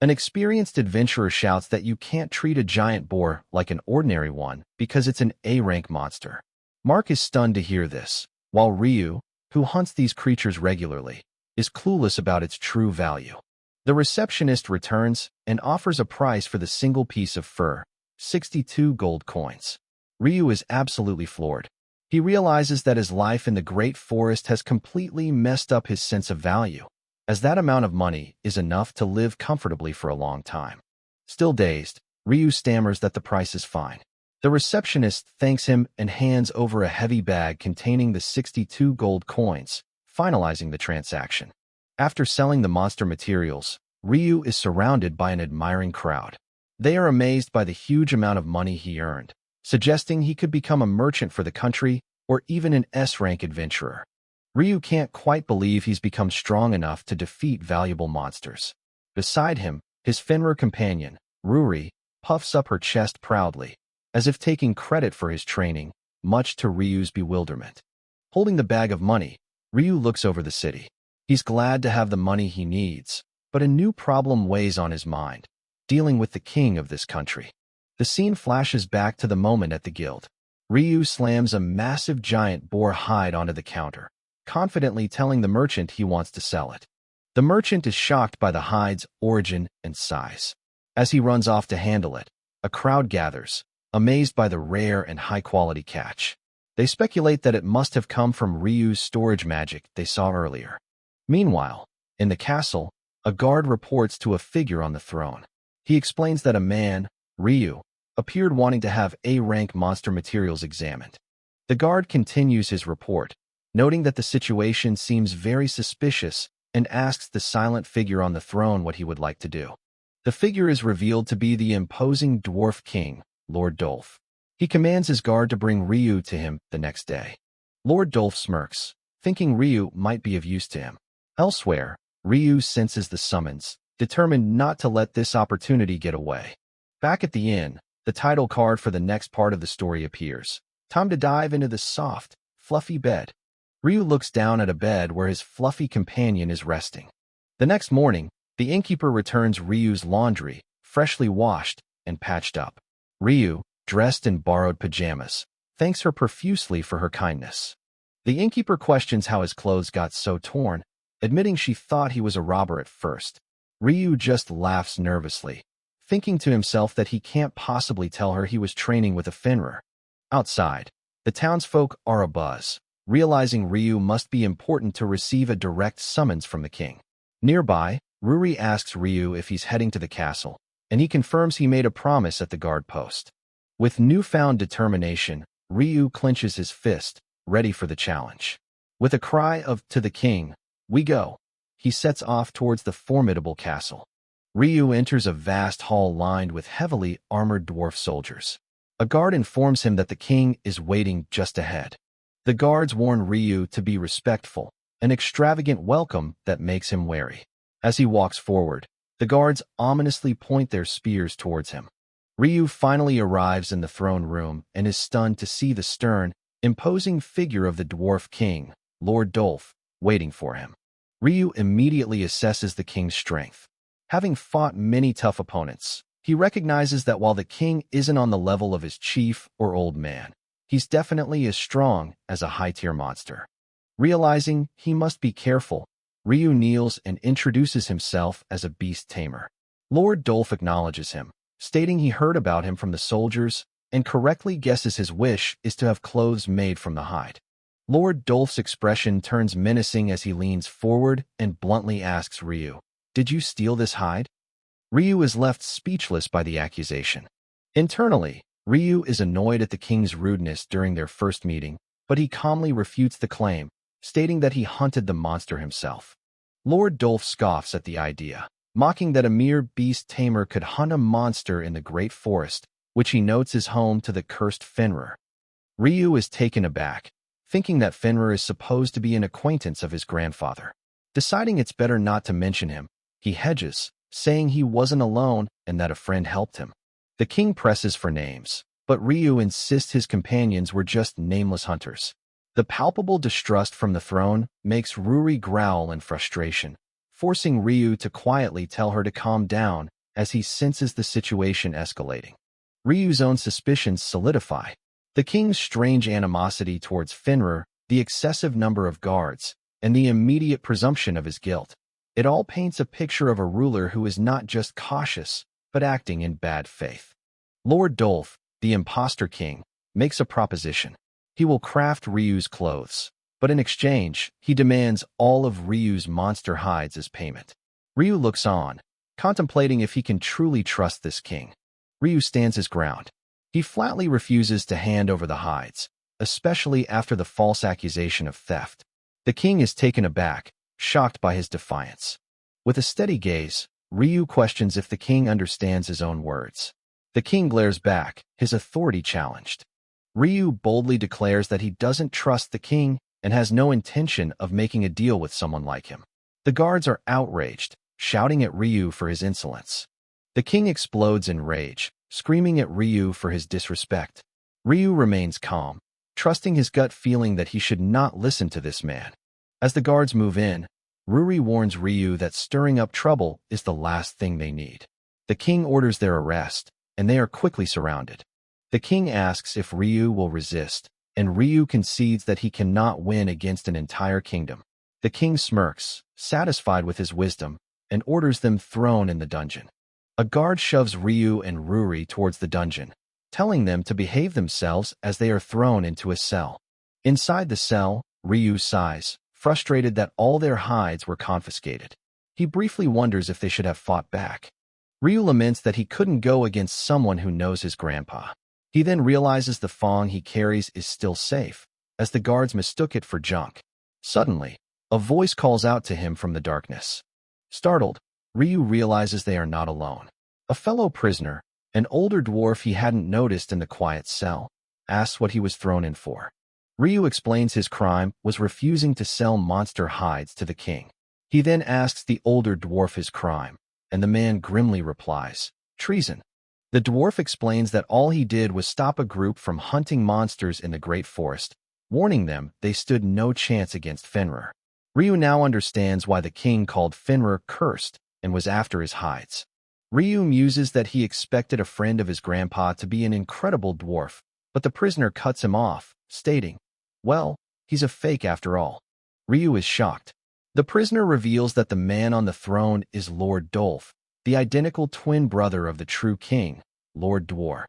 An experienced adventurer shouts that you can't treat a giant boar like an ordinary one because it's an A-rank monster. Mark is stunned to hear this, while Ryu, who hunts these creatures regularly, is clueless about its true value. The receptionist returns and offers a price for the single piece of fur, 62 gold coins. Ryu is absolutely floored. He realizes that his life in the Great Forest has completely messed up his sense of value, as that amount of money is enough to live comfortably for a long time. Still dazed, Ryu stammers that the price is fine. The receptionist thanks him and hands over a heavy bag containing the 62 gold coins, finalizing the transaction. After selling the monster materials, Ryu is surrounded by an admiring crowd. They are amazed by the huge amount of money he earned, suggesting he could become a merchant for the country or even an S-rank adventurer. Ryu can't quite believe he's become strong enough to defeat valuable monsters. Beside him, his Fenrir companion, Ruri, puffs up her chest proudly, as if taking credit for his training, much to Ryu's bewilderment. Holding the bag of money, Ryu looks over the city. He's glad to have the money he needs, but a new problem weighs on his mind, dealing with the king of this country. The scene flashes back to the moment at the guild. Ryu slams a massive giant boar hide onto the counter, confidently telling the merchant he wants to sell it. The merchant is shocked by the hide's origin and size. As he runs off to handle it, a crowd gathers, amazed by the rare and high-quality catch. They speculate that it must have come from Ryu's storage magic they saw earlier. Meanwhile, in the castle, a guard reports to a figure on the throne. He explains that a man, Ryu, appeared wanting to have A-rank monster materials examined. The guard continues his report, noting that the situation seems very suspicious and asks the silent figure on the throne what he would like to do. The figure is revealed to be the imposing dwarf king, Lord Dolph. He commands his guard to bring Ryu to him the next day. Lord Dolph smirks, thinking Ryu might be of use to him. Elsewhere, Ryu senses the summons, determined not to let this opportunity get away. Back at the inn, The title card for the next part of the story appears. Time to dive into the soft, fluffy bed. Ryu looks down at a bed where his fluffy companion is resting. The next morning, the innkeeper returns Ryu's laundry, freshly washed and patched up. Ryu, dressed in borrowed pajamas, thanks her profusely for her kindness. The innkeeper questions how his clothes got so torn, admitting she thought he was a robber at first. Ryu just laughs nervously, thinking to himself that he can't possibly tell her he was training with a Finra. Outside, the townsfolk are abuzz, realizing Ryu must be important to receive a direct summons from the king. Nearby, Ruri asks Ryu if he's heading to the castle, and he confirms he made a promise at the guard post. With newfound determination, Ryu clenches his fist, ready for the challenge. With a cry of "To the king, we go!" he sets off towards the formidable castle. Ryu enters a vast hall lined with heavily armored dwarf soldiers. A guard informs him that the king is waiting just ahead. The guards warn Ryu to be respectful, an extravagant welcome that makes him wary. As he walks forward, the guards ominously point their spears towards him. Ryu finally arrives in the throne room and is stunned to see the stern, imposing figure of the dwarf king, Lord Dolph, waiting for him. Ryu immediately assesses the king's strength. Having fought many tough opponents, he recognizes that while the king isn't on the level of his chief or old man, he's definitely as strong as a high-tier monster. Realizing he must be careful, Ryu kneels and introduces himself as a beast tamer. Lord Dolph acknowledges him, stating he heard about him from the soldiers and correctly guesses his wish is to have clothes made from the hide. Lord Dolph's expression turns menacing as he leans forward and bluntly asks Ryu, "Did you steal this hide?" Ryu is left speechless by the accusation. Internally, Ryu is annoyed at the king's rudeness during their first meeting, but he calmly refutes the claim, stating that he hunted the monster himself. Lord Dolph scoffs at the idea, mocking that a mere beast tamer could hunt a monster in the great forest, which he notes is home to the cursed Fenrir. Ryu is taken aback, thinking that Fenrir is supposed to be an acquaintance of his grandfather. Deciding it's better not to mention him, he hedges, saying he wasn't alone and that a friend helped him. The king presses for names, but Ryu insists his companions were just nameless hunters. The palpable distrust from the throne makes Ruri growl in frustration, forcing Ryu to quietly tell her to calm down as he senses the situation escalating. Ryu's own suspicions solidify. The king's strange animosity towards Fenrir, the excessive number of guards, and the immediate presumption of his guilt. It all paints a picture of a ruler who is not just cautious, but acting in bad faith. Lord Dolph, the imposter king, makes a proposition. He will craft Ryu's clothes, but in exchange, he demands all of Ryu's monster hides as payment. Ryu looks on, contemplating if he can truly trust this king. Ryu stands his ground. He flatly refuses to hand over the hides, especially after the false accusation of theft. The king is taken aback, shocked by his defiance. With a steady gaze, Ryu questions if the king understands his own words. The king glares back, his authority challenged. Ryu boldly declares that he doesn't trust the king and has no intention of making a deal with someone like him. The guards are outraged, shouting at Ryu for his insolence. The king explodes in rage, screaming at Ryu for his disrespect. Ryu remains calm, trusting his gut feeling that he should not listen to this man. As the guards move in, Ruri warns Ryu that stirring up trouble is the last thing they need. The king orders their arrest, and they are quickly surrounded. The king asks if Ryu will resist, and Ryu concedes that he cannot win against an entire kingdom. The king smirks, satisfied with his wisdom, and orders them thrown in the dungeon. A guard shoves Ryu and Ruri towards the dungeon, telling them to behave themselves as they are thrown into a cell. Inside the cell, Ryu sighs, frustrated that all their hides were confiscated. He briefly wonders if they should have fought back. Ryu laments that he couldn't go against someone who knows his grandpa. He then realizes the thong he carries is still safe, as the guards mistook it for junk. Suddenly, a voice calls out to him from the darkness. Startled, Ryu realizes they are not alone. A fellow prisoner, an older dwarf he hadn't noticed in the quiet cell, asks what he was thrown in for. Ryu explains his crime was refusing to sell monster hides to the king. He then asks the older dwarf his crime, and the man grimly replies, treason. The dwarf explains that all he did was stop a group from hunting monsters in the Great Forest, warning them they stood no chance against Fenrir. Ryu now understands why the king called Fenrir cursed and was after his hides. Ryu muses that he expected a friend of his grandpa to be an incredible dwarf, but the prisoner cuts him off, stating, "Well, he's a fake after all." Ryu is shocked. The prisoner reveals that the man on the throne is Lord Dolph, the identical twin brother of the true king, Lord Dwar.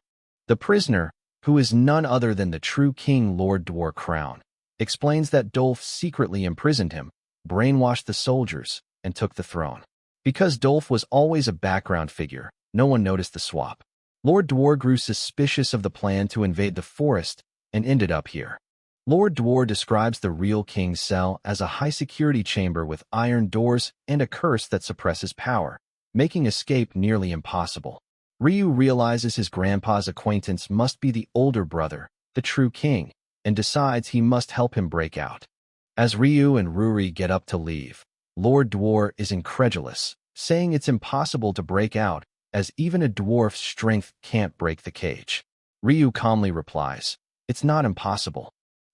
The prisoner, who is none other than the true king Lord Dwar Crown, explains that Dolph secretly imprisoned him, brainwashed the soldiers, and took the throne. Because Dolph was always a background figure, no one noticed the swap. Lord Dwar grew suspicious of the plan to invade the forest and ended up here. Lord Dwar describes the real king's cell as a high-security chamber with iron doors and a curse that suppresses power, making escape nearly impossible. Ryu realizes his grandpa's acquaintance must be the older brother, the true king, and decides he must help him break out. As Ryu and Ruri get up to leave, Lord Dwar is incredulous, saying it's impossible to break out, as even a dwarf's strength can't break the cage. Ryu calmly replies, "It's not impossible."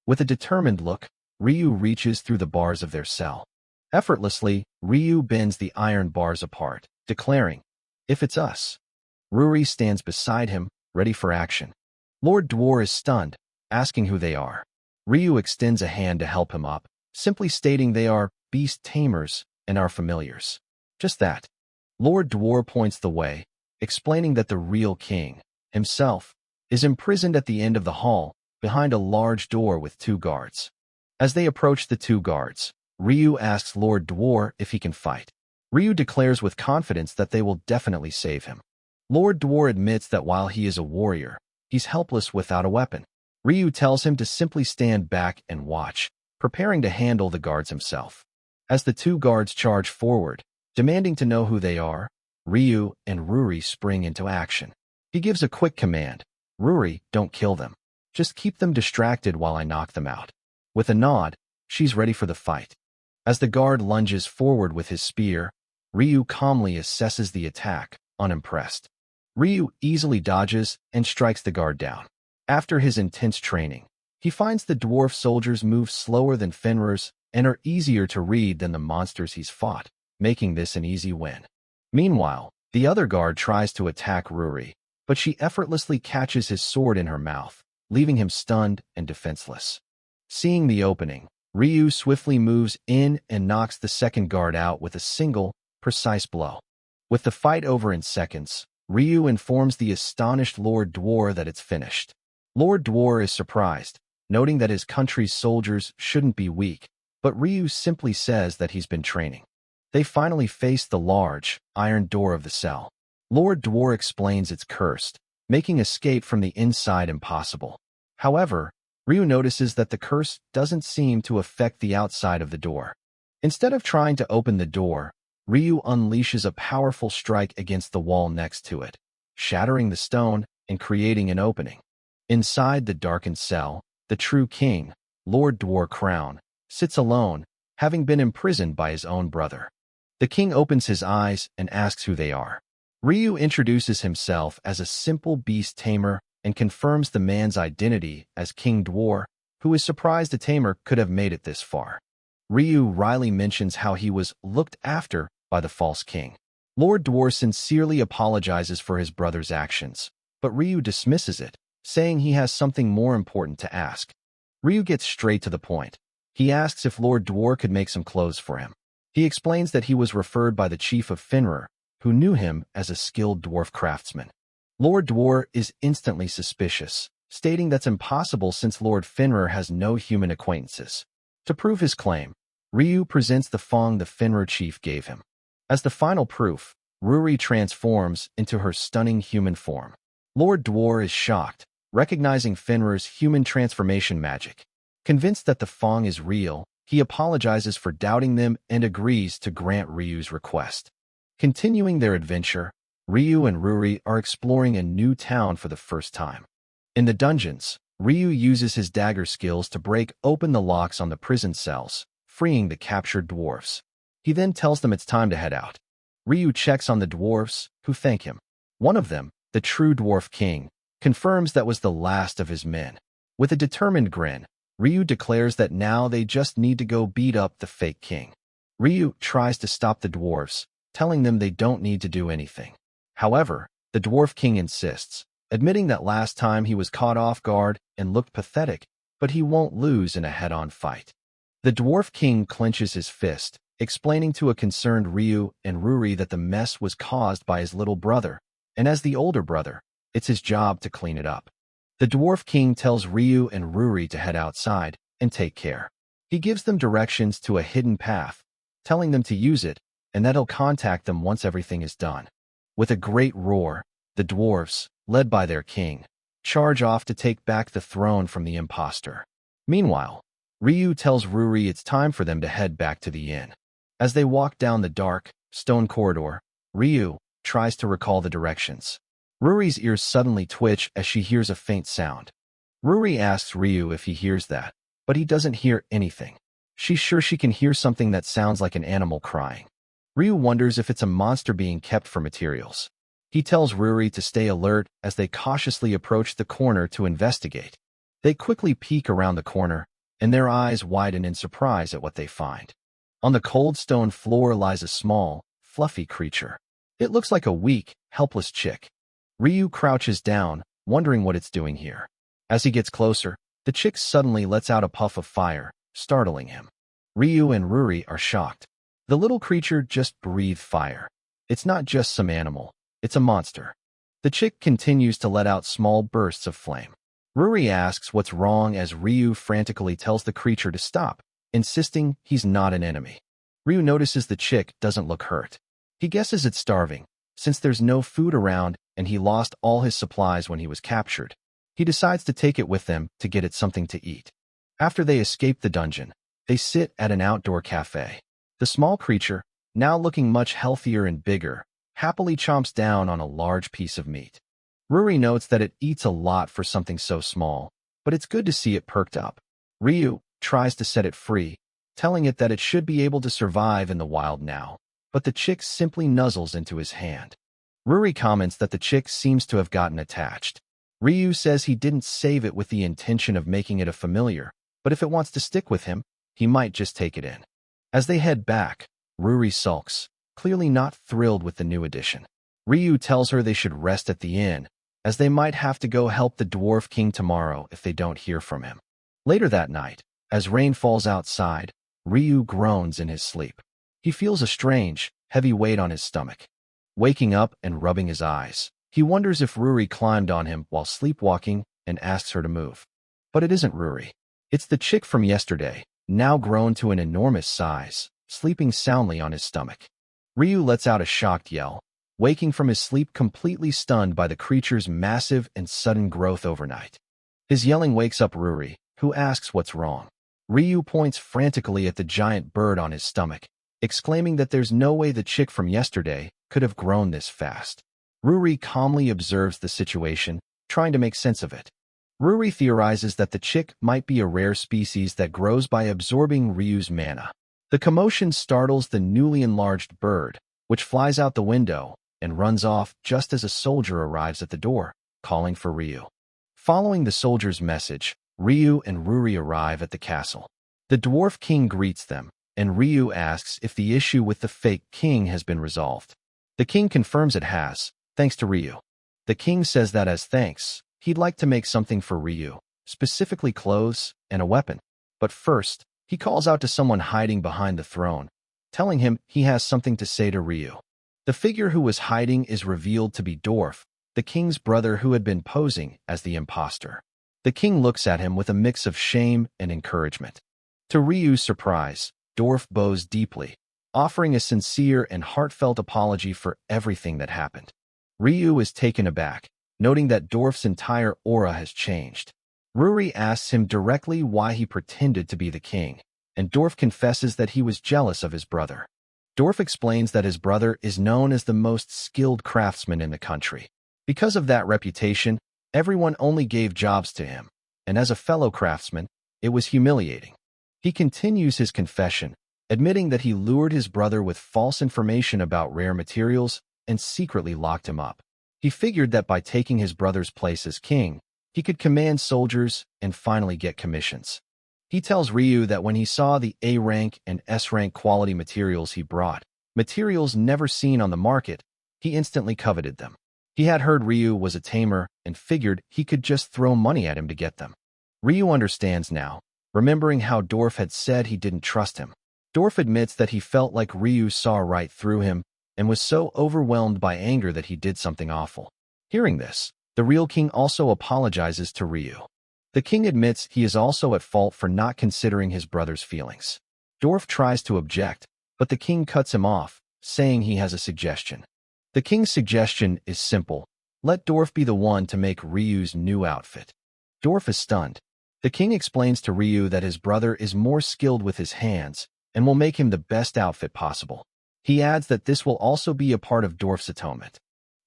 With a determined look, Ryu reaches through the bars of their cell. Effortlessly, Ryu bends the iron bars apart, declaring, "If it's us." Ruri stands beside him, ready for action. Lord Dwar is stunned, asking who they are. Ryu extends a hand to help him up, simply stating they are beast tamers and our familiars. Just that. Lord Dwar points the way, explaining that the real king, himself, is imprisoned at the end of the hall, behind a large door with 2 guards. As they approach the 2 guards, Ryu asks Lord Dwar if he can fight. Ryu declares with confidence that they will definitely save him. Lord Dwar admits that while he is a warrior, he's helpless without a weapon. Ryu tells him to simply stand back and watch, preparing to handle the guards himself. As the 2 guards charge forward, demanding to know who they are, Ryu and Ruri spring into action. He gives a quick command, "Ruri, don't kill them. Just keep them distracted while I knock them out." With a nod, she's ready for the fight. As the guard lunges forward with his spear, Ryu calmly assesses the attack, unimpressed. Ryu easily dodges and strikes the guard down. After his intense training, he finds the dwarf soldiers move slower than Fenrir's and are easier to read than the monsters he's fought, making this an easy win. Meanwhile, the other guard tries to attack Ruri, but she effortlessly catches his sword in her mouth, leaving him stunned and defenseless. Seeing the opening, Ryu swiftly moves in and knocks the second guard out with a single, precise blow. With the fight over in seconds, Ryu informs the astonished Lord Dwar that it's finished. Lord Dwar is surprised, noting that his country's soldiers shouldn't be weak, but Ryu simply says that he's been training. They finally face the large, iron door of the cell. Lord Dwar explains it's cursed, making escape from the inside impossible. However, Ryu notices that the curse doesn't seem to affect the outside of the door. Instead of trying to open the door, Ryu unleashes a powerful strike against the wall next to it, shattering the stone and creating an opening. Inside the darkened cell, the true king, Lord Dwar Crown, sits alone, having been imprisoned by his own brother. The king opens his eyes and asks who they are. Ryu introduces himself as a simple beast tamer and confirms the man's identity as King Dwar, who is surprised a tamer could have made it this far. Ryu wryly mentions how he was looked after by the false king. Lord Dwar sincerely apologizes for his brother's actions, but Ryu dismisses it, saying he has something more important to ask. Ryu gets straight to the point. He asks if Lord Dwar could make some clothes for him. He explains that he was referred by the chief of Fenrir, who knew him as a skilled dwarf craftsman. Lord Dwar is instantly suspicious, stating that's impossible since Lord Fenrir has no human acquaintances. To prove his claim, Ryu presents the thong the Fenrir chief gave him. As the final proof, Ruri transforms into her stunning human form. Lord Dwar is shocked, recognizing Fenrir's human transformation magic. Convinced that the thong is real, he apologizes for doubting them and agrees to grant Ryu's request. Continuing their adventure, Ryu and Ruri are exploring a new town for the first time. In the dungeons, Ryu uses his dagger skills to break open the locks on the prison cells, freeing the captured dwarves. He then tells them it's time to head out. Ryu checks on the dwarves, who thank him. One of them, the true dwarf king, confirms that was the last of his men. With a determined grin, Ryu declares that now they just need to go beat up the fake king. Ryu tries to stop the dwarves, telling them they don't need to do anything. However, the dwarf king insists, admitting that last time he was caught off guard and looked pathetic, but he won't lose in a head-on fight. The dwarf king clenches his fist, explaining to a concerned Ryu and Ruri that the mess was caused by his little brother, and as the older brother, it's his job to clean it up. The dwarf king tells Ryu and Ruri to head outside and take care. He gives them directions to a hidden path, telling them to use it, and that he'll contact them once everything is done. With a great roar, the dwarves, led by their king, charge off to take back the throne from the imposter. Meanwhile, Ryu tells Ruri it's time for them to head back to the inn. As they walk down the dark, stone corridor, Ryu tries to recall the directions. Ruri's ears suddenly twitch as she hears a faint sound. Ruri asks Ryu if he hears that, but he doesn't hear anything. She's sure she can hear something that sounds like an animal crying. Ryu wonders if it's a monster being kept for materials. He tells Ruri to stay alert as they cautiously approach the corner to investigate. They quickly peek around the corner, and their eyes widen in surprise at what they find. On the cold stone floor lies a small, fluffy creature. It looks like a weak, helpless chick. Ryu crouches down, wondering what it's doing here. As he gets closer, the chick suddenly lets out a puff of fire, startling him. Ryu and Ruri are shocked. The little creature just breathed fire. It's not just some animal, it's a monster. The chick continues to let out small bursts of flame. Ruri asks what's wrong as Ryu frantically tells the creature to stop, insisting he's not an enemy. Ryu notices the chick doesn't look hurt. He guesses it's starving, since there's no food around and he lost all his supplies when he was captured. He decides to take it with them to get it something to eat. After they escape the dungeon, they sit at an outdoor cafe. The small creature, now looking much healthier and bigger, happily chomps down on a large piece of meat. Ruri notes that it eats a lot for something so small, but it's good to see it perked up. Ryu tries to set it free, telling it that it should be able to survive in the wild now, but the chick simply nuzzles into his hand. Ruri comments that the chick seems to have gotten attached. Ryu says he didn't save it with the intention of making it a familiar, but if it wants to stick with him, he might just take it in. As they head back, Ruri sulks, clearly not thrilled with the new addition. Ryu tells her they should rest at the inn, as they might have to go help the Dwarf King tomorrow if they don't hear from him. Later that night, as rain falls outside, Ryu groans in his sleep. He feels a strange, heavy weight on his stomach. Waking up and rubbing his eyes, he wonders if Ruri climbed on him while sleepwalking and asks her to move. But it isn't Ruri. It's the chick from yesterday, now grown to an enormous size, sleeping soundly on his stomach. Ryu lets out a shocked yell, waking from his sleep completely stunned by the creature's massive and sudden growth overnight. His yelling wakes up Ruri, who asks what's wrong. Ryu points frantically at the giant bird on his stomach, exclaiming that there's no way the chick from yesterday could have grown this fast. Ruri calmly observes the situation, trying to make sense of it. Ruri theorizes that the chick might be a rare species that grows by absorbing Ryu's mana. The commotion startles the newly enlarged bird, which flies out the window and runs off just as a soldier arrives at the door, calling for Ryu. Following the soldier's message, Ryu and Ruri arrive at the castle. The Dwarf King greets them, and Ryu asks if the issue with the fake king has been resolved. The king confirms it has, thanks to Ryu. The king says that as thanks, he'd like to make something for Ryu, specifically clothes and a weapon. But first, he calls out to someone hiding behind the throne, telling him he has something to say to Ryu. The figure who was hiding is revealed to be Dorf, the king's brother who had been posing as the imposter. The king looks at him with a mix of shame and encouragement. To Ryu's surprise, Dorf bows deeply, offering a sincere and heartfelt apology for everything that happened. Ryu is taken aback, noting that Dorf's entire aura has changed. Ruri asks him directly why he pretended to be the king, and Dorf confesses that he was jealous of his brother. Dorf explains that his brother is known as the most skilled craftsman in the country. Because of that reputation, everyone only gave jobs to him, and as a fellow craftsman, it was humiliating. He continues his confession, admitting that he lured his brother with false information about rare materials and secretly locked him up. He figured that by taking his brother's place as king, he could command soldiers and finally get commissions. He tells Ryu that when he saw the A-rank and S-rank quality materials he brought, materials never seen on the market, he instantly coveted them. He had heard Ryu was a tamer and figured he could just throw money at him to get them. Ryu understands now, remembering how Dorf had said he didn't trust him. Dorf admits that he felt like Ryu saw right through him and was so overwhelmed by anger that he did something awful. Hearing this, the real king also apologizes to Ryu. The king admits he is also at fault for not considering his brother's feelings. Dorf tries to object, but the king cuts him off, saying he has a suggestion. The king's suggestion is simple. Let Dorf be the one to make Ryu's new outfit. Dorf is stunned. The king explains to Ryu that his brother is more skilled with his hands and will make him the best outfit possible. He adds that this will also be a part of Dorf's atonement.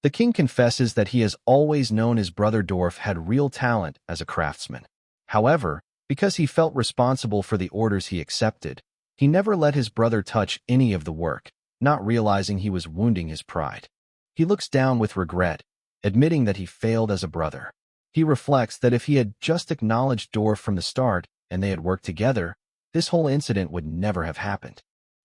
The king confesses that he has always known his brother Dorf had real talent as a craftsman. However, because he felt responsible for the orders he accepted, he never let his brother touch any of the work, not realizing he was wounding his pride. He looks down with regret, admitting that he failed as a brother. He reflects that if he had just acknowledged Dorf from the start and they had worked together, this whole incident would never have happened.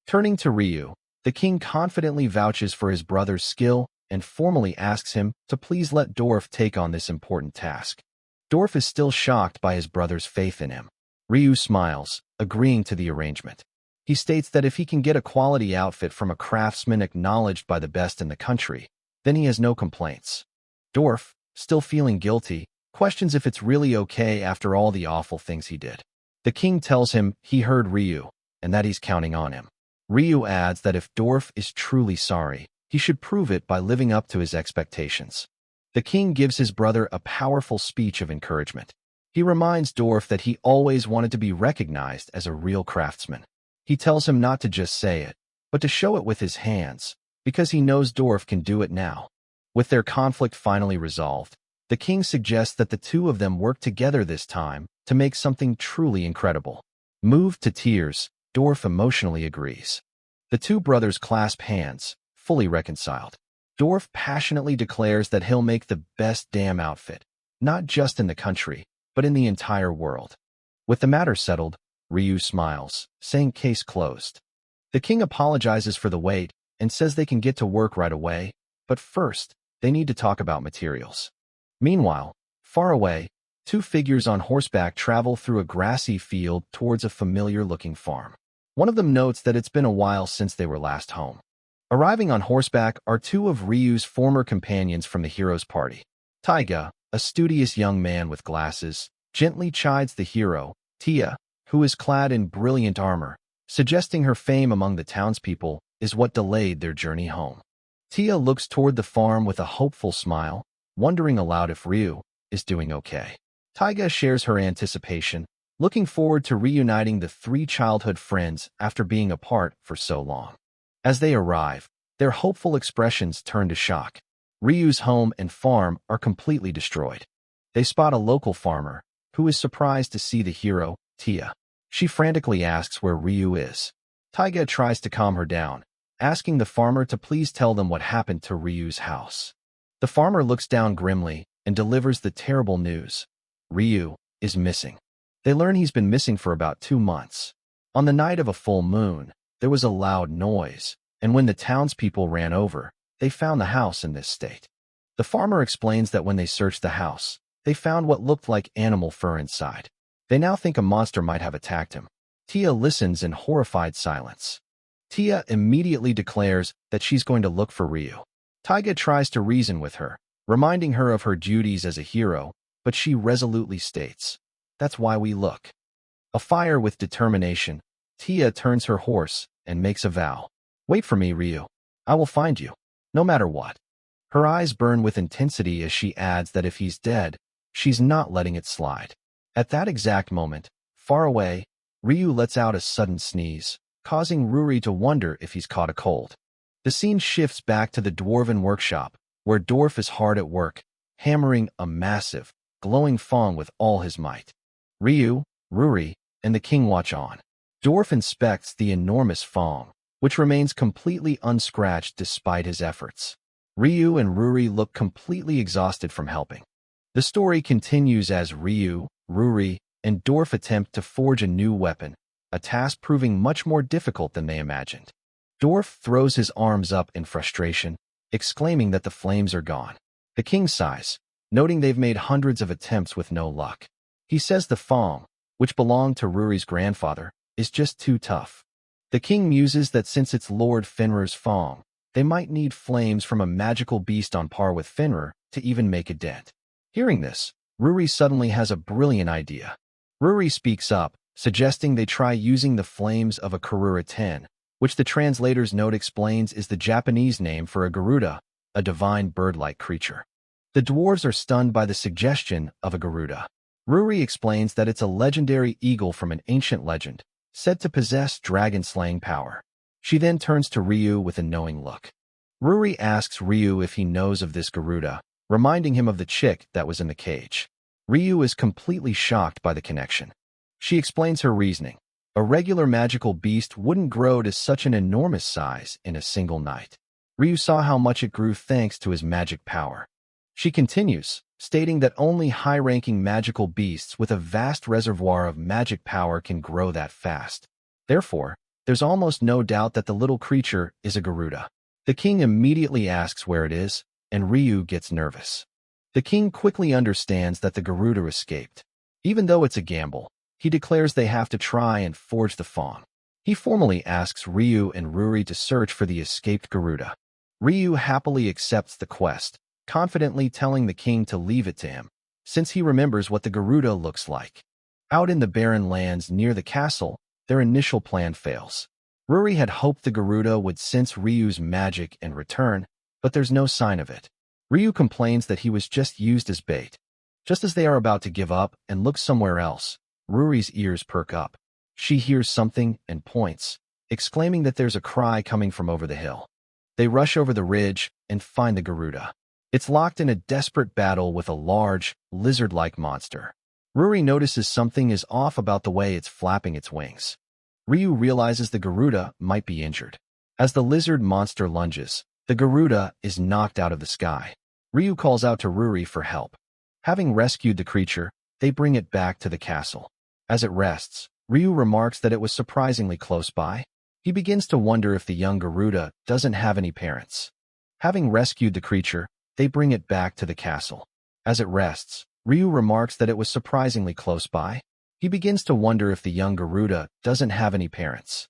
Turning to Ryu, the king confidently vouches for his brother's skill and formally asks him to please let Dorf take on this important task. Dorf is still shocked by his brother's faith in him. Ryu smiles, agreeing to the arrangement. He states that if he can get a quality outfit from a craftsman acknowledged by the best in the country, then he has no complaints. Dorf, still feeling guilty, questions if it's really okay after all the awful things he did. The king tells him he heard Ryu, and that he's counting on him. Ryu adds that if Dorf is truly sorry, he should prove it by living up to his expectations. The king gives his brother a powerful speech of encouragement. He reminds Dorf that he always wanted to be recognized as a real craftsman. He tells him not to just say it, but to show it with his hands, because he knows Dorf can do it now. With their conflict finally resolved, the king suggests that the two of them work together this time to make something truly incredible. Moved to tears, Dorf emotionally agrees. The two brothers clasp hands, fully reconciled. Dorf passionately declares that he'll make the best damn outfit, not just in the country, but in the entire world. With the matter settled, Ryu smiles, saying case closed. The king apologizes for the wait and says they can get to work right away, but first, they need to talk about materials. Meanwhile, far away, two figures on horseback travel through a grassy field towards a familiar-looking farm. One of them notes that it's been a while since they were last home. Arriving on horseback are two of Ryu's former companions from the hero's party. Taiga, a studious young man with glasses, gently chides the hero, Tia, who is clad in brilliant armor, suggesting her fame among the townspeople is what delayed their journey home. Tia looks toward the farm with a hopeful smile, wondering aloud if Ryu is doing okay. Taiga shares her anticipation, looking forward to reuniting the three childhood friends after being apart for so long. As they arrive, their hopeful expressions turn to shock. Ryu's home and farm are completely destroyed. They spot a local farmer, who is surprised to see the hero, Tia. She frantically asks where Ryu is. Taiga tries to calm her down, asking the farmer to please tell them what happened to Ryu's house. The farmer looks down grimly and delivers the terrible news. Ryu is missing. They learn he's been missing for about 2 months. On the night of a full moon, there was a loud noise, and when the townspeople ran over, they found the house in this state. The farmer explains that when they searched the house, they found what looked like animal fur inside. They now think a monster might have attacked him. Tia listens in horrified silence. Tia immediately declares that she's going to look for Ryu. Taiga tries to reason with her, reminding her of her duties as a hero, but she resolutely states, "That's why we look." Afire with determination, Tia turns her horse and makes a vow. "Wait for me, Ryu. I will find you, no matter what." Her eyes burn with intensity as she adds that if he's dead, she's not letting it slide. At that exact moment, far away, Ryu lets out a sudden sneeze, causing Ruri to wonder if he's caught a cold. The scene shifts back to the dwarven workshop, where Dorf is hard at work, hammering a massive, glowing fong with all his might. Ryu, Ruri, and the king watch on. Dorf inspects the enormous fong, which remains completely unscratched despite his efforts. Ryu and Ruri look completely exhausted from helping. The story continues as Ryu, Ruri, and Dorf attempt to forge a new weapon, a task proving much more difficult than they imagined. Dorf throws his arms up in frustration, exclaiming that the flames are gone. The king sighs, noting they've made hundreds of attempts with no luck. He says the Fong, which belonged to Ruri's grandfather, is just too tough. The king muses that since it's Lord Fenrir's Fong, they might need flames from a magical beast on par with Fenrir to even make a dent. Hearing this, Ruri suddenly has a brilliant idea. Ruri speaks up, suggesting they try using the flames of a Karura 10, which the translator's note explains is the Japanese name for a Garuda, a divine bird-like creature. The dwarves are stunned by the suggestion of a Garuda. Ruri explains that it's a legendary eagle from an ancient legend, said to possess dragon-slaying power. She then turns to Ryu with a knowing look. Ruri asks Ryu if he knows of this Garuda, reminding him of the chick that was in the cage. Ryu is completely shocked by the connection. She explains her reasoning. A regular magical beast wouldn't grow to such an enormous size in a single night. Ryu saw how much it grew thanks to his magic power. She continues, stating that only high-ranking magical beasts with a vast reservoir of magic power can grow that fast. Therefore, there's almost no doubt that the little creature is a Garuda. The king immediately asks where it is, and Ryu gets nervous. The king quickly understands that the Garuda escaped. Even though it's a gamble, he declares they have to try and forge the Fong. He formally asks Ryu and Ruri to search for the escaped Garuda. Ryu happily accepts the quest, confidently telling the king to leave it to him, since he remembers what the Garuda looks like. Out in the barren lands near the castle, their initial plan fails. Ruri had hoped the Garuda would sense Ryu's magic and return, but there's no sign of it. Ryu complains that he was just used as bait. Just as they are about to give up and look somewhere else, Ruri's ears perk up. She hears something and points, exclaiming that there's a cry coming from over the hill. They rush over the ridge and find the Garuda. It's locked in a desperate battle with a large, lizard-like monster. Ruri notices something is off about the way it's flapping its wings. Ryu realizes the Garuda might be injured. As the lizard monster lunges, the Garuda is knocked out of the sky. Ryu calls out to Ruri for help. Having rescued the creature, they bring it back to the castle. As it rests, Ryu remarks that it was surprisingly close by. He begins to wonder if the young Garuda doesn't have any parents. Having rescued the creature, they bring it back to the castle. As it rests, Ryu remarks that it was surprisingly close by. He begins to wonder if the young Garuda doesn't have any parents.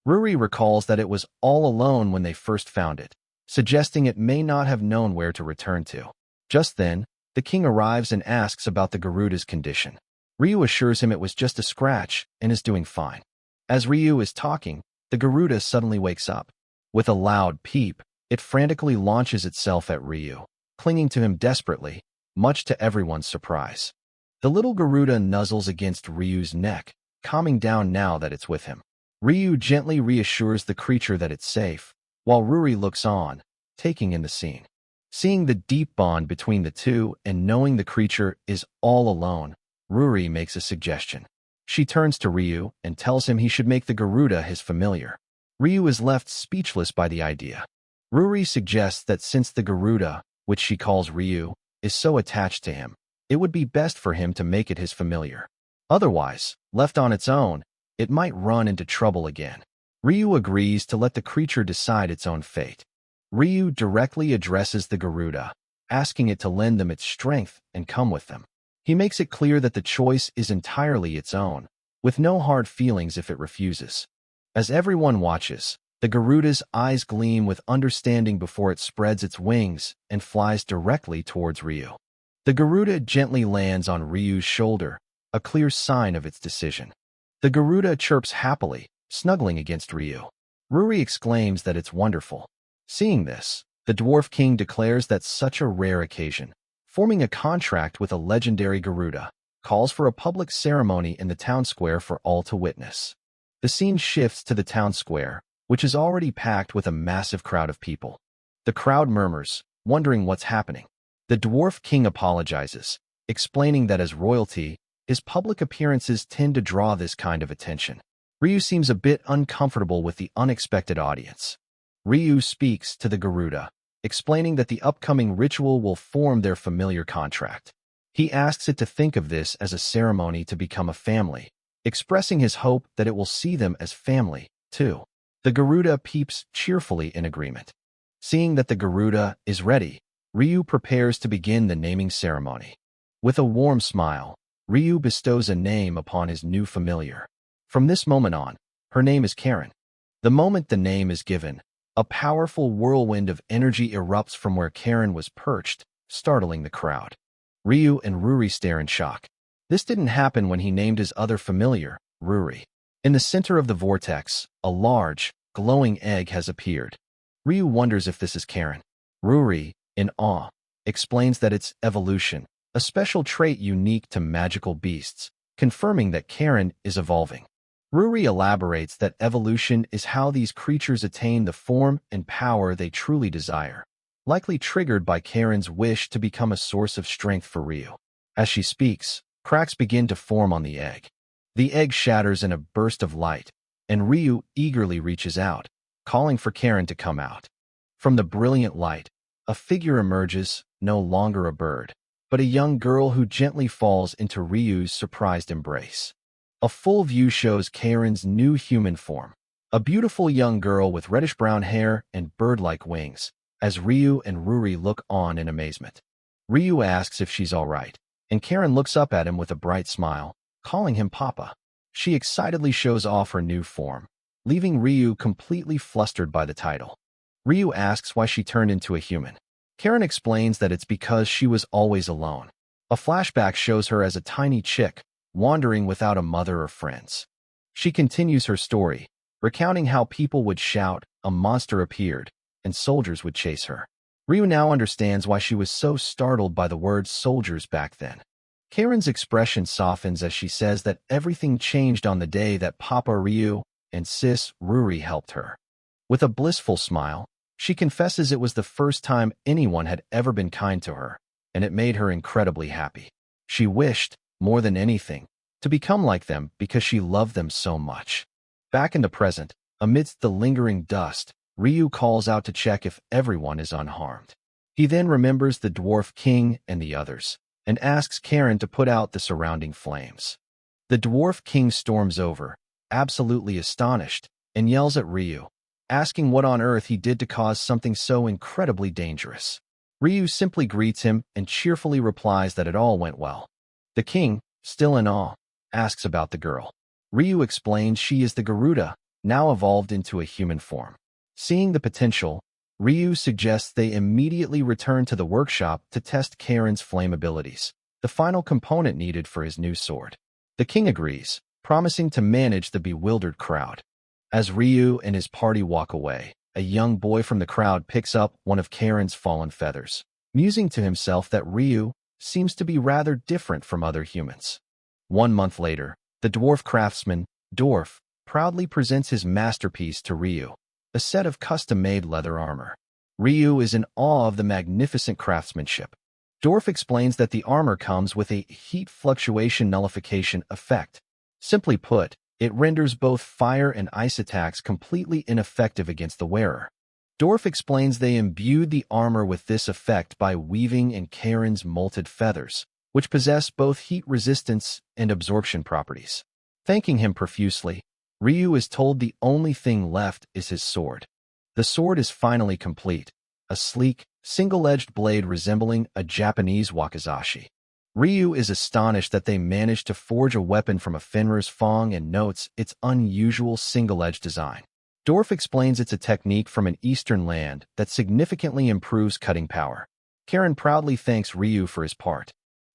Ruri recalls that it was all alone when they first found it, suggesting it may not have known where to return to. Just then, the king arrives and asks about the Garuda's condition. Ryu assures him it was just a scratch and is doing fine. As Ryu is talking, the Garuda suddenly wakes up. With a loud peep, it frantically launches itself at Ryu, clinging to him desperately, much to everyone's surprise. The little Garuda nuzzles against Ryu's neck, calming down now that it's with him. Ryu gently reassures the creature that it's safe, while Ruri looks on, taking in the scene. Seeing the deep bond between the two and knowing the creature is all alone, Ruri makes a suggestion. She turns to Ryu and tells him he should make the Garuda his familiar. Ryu is left speechless by the idea. Ruri suggests that since the Garuda, which she calls Ryu, is so attached to him, it would be best for him to make it his familiar. Otherwise, left on its own, it might run into trouble again. Ryu agrees to let the creature decide its own fate. Ryu directly addresses the Garuda, asking it to lend them its strength and come with them. He makes it clear that the choice is entirely its own, with no hard feelings if it refuses. As everyone watches, the Garuda's eyes gleam with understanding before it spreads its wings and flies directly towards Ryu. The Garuda gently lands on Ryu's shoulder, a clear sign of its decision. The Garuda chirps happily, snuggling against Ryu. Ruri exclaims that it's wonderful. Seeing this, the Dwarf King declares that such a rare occasion, forming a contract with a legendary Garuda, calls for a public ceremony in the town square for all to witness. The scene shifts to the town square, which is already packed with a massive crowd of people. The crowd murmurs, wondering what's happening. The Dwarf King apologizes, explaining that as royalty, his public appearances tend to draw this kind of attention. Ryu seems a bit uncomfortable with the unexpected audience. Ryu speaks to the Garuda, explaining that the upcoming ritual will form their familiar contract. He asks it to think of this as a ceremony to become a family, expressing his hope that it will see them as family, too. The Garuda peeps cheerfully in agreement. Seeing that the Garuda is ready, Ryu prepares to begin the naming ceremony. With a warm smile, Ryu bestows a name upon his new familiar. From this moment on, her name is Karen. The moment the name is given, a powerful whirlwind of energy erupts from where Karen was perched, startling the crowd. Ryu and Ruri stare in shock. This didn't happen when he named his other familiar, Ruri. In the center of the vortex, a large, glowing egg has appeared. Ryu wonders if this is Karen. Ruri, in awe, explains that it's evolution, a special trait unique to magical beasts, confirming that Karen is evolving. Ruri elaborates that evolution is how these creatures attain the form and power they truly desire, likely triggered by Karen's wish to become a source of strength for Ryu. As she speaks, cracks begin to form on the egg. The egg shatters in a burst of light, and Ryu eagerly reaches out, calling for Karen to come out. From the brilliant light, a figure emerges, no longer a bird, but a young girl who gently falls into Ryu's surprised embrace. A full view shows Karen's new human form, a beautiful young girl with reddish-brown hair and bird-like wings, as Ryu and Ruri look on in amazement. Ryu asks if she's all right, and Karen looks up at him with a bright smile, calling him Papa. She excitedly shows off her new form, leaving Ryu completely flustered by the title. Ryu asks why she turned into a human. Karen explains that it's because she was always alone. A flashback shows her as a tiny chick, wandering without a mother or friends. She continues her story, recounting how people would shout, a monster appeared, and soldiers would chase her. Ryu now understands why she was so startled by the word soldiers back then. Karen's expression softens as she says that everything changed on the day that Papa Ryu and Sis Ruri helped her. With a blissful smile, she confesses it was the first time anyone had ever been kind to her, and it made her incredibly happy. She wished, more than anything, to become like them because she loved them so much. Back in the present, amidst the lingering dust, Ryu calls out to check if everyone is unharmed. He then remembers the Dwarf King and the others, and asks Karen to put out the surrounding flames. The Dwarf King storms over, absolutely astonished, and yells at Ryu, asking what on earth he did to cause something so incredibly dangerous. Ryu simply greets him and cheerfully replies that it all went well. The king, still in awe, asks about the girl. Ryu explains she is the Garuda, now evolved into a human form. Seeing the potential, Ryu suggests they immediately return to the workshop to test Karen's flame abilities, the final component needed for his new sword. The king agrees, promising to manage the bewildered crowd. As Ryu and his party walk away, a young boy from the crowd picks up one of Karen's fallen feathers, musing to himself that Ryu seems to be rather different from other humans. 1 month later, the dwarf craftsman, Dorf, proudly presents his masterpiece to Ryu, a set of custom-made leather armor. Ryu is in awe of the magnificent craftsmanship. Dorf explains that the armor comes with a heat fluctuation nullification effect. Simply put, it renders both fire and ice attacks completely ineffective against the wearer. Dorf explains they imbued the armor with this effect by weaving in Karen's molted feathers, which possess both heat resistance and absorption properties. Thanking him profusely, Ryu is told the only thing left is his sword. The sword is finally complete, a sleek, single-edged blade resembling a Japanese wakizashi. Ryu is astonished that they managed to forge a weapon from a Fenrir's Fong and notes its unusual single-edged design. Dorf explains it's a technique from an eastern land that significantly improves cutting power. Karen proudly thanks Ryu for his part.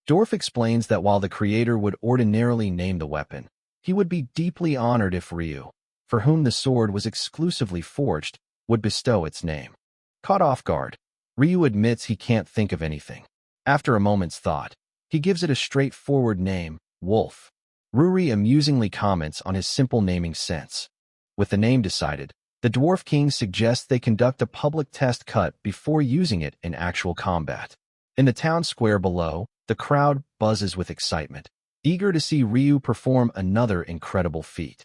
Dorf explains that while the creator would ordinarily name the weapon, he would be deeply honored if Ryu, for whom the sword was exclusively forged, would bestow its name. Caught off guard, Ryu admits he can't think of anything. After a moment's thought, he gives it a straightforward name, Wolf. Ruri amusingly comments on his simple naming sense. With the name decided, the Dwarf King suggests they conduct a public test cut before using it in actual combat. In the town square below, the crowd buzzes with excitement, eager to see Ryu perform another incredible feat.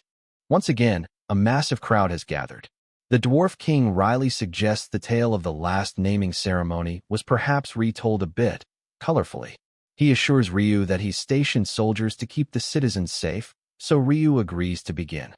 Once again, a massive crowd has gathered. The Dwarf King wryly suggests the tale of the last naming ceremony was perhaps retold a bit colorfully. He assures Ryu that he's stationed soldiers to keep the citizens safe, so Ryu agrees to begin.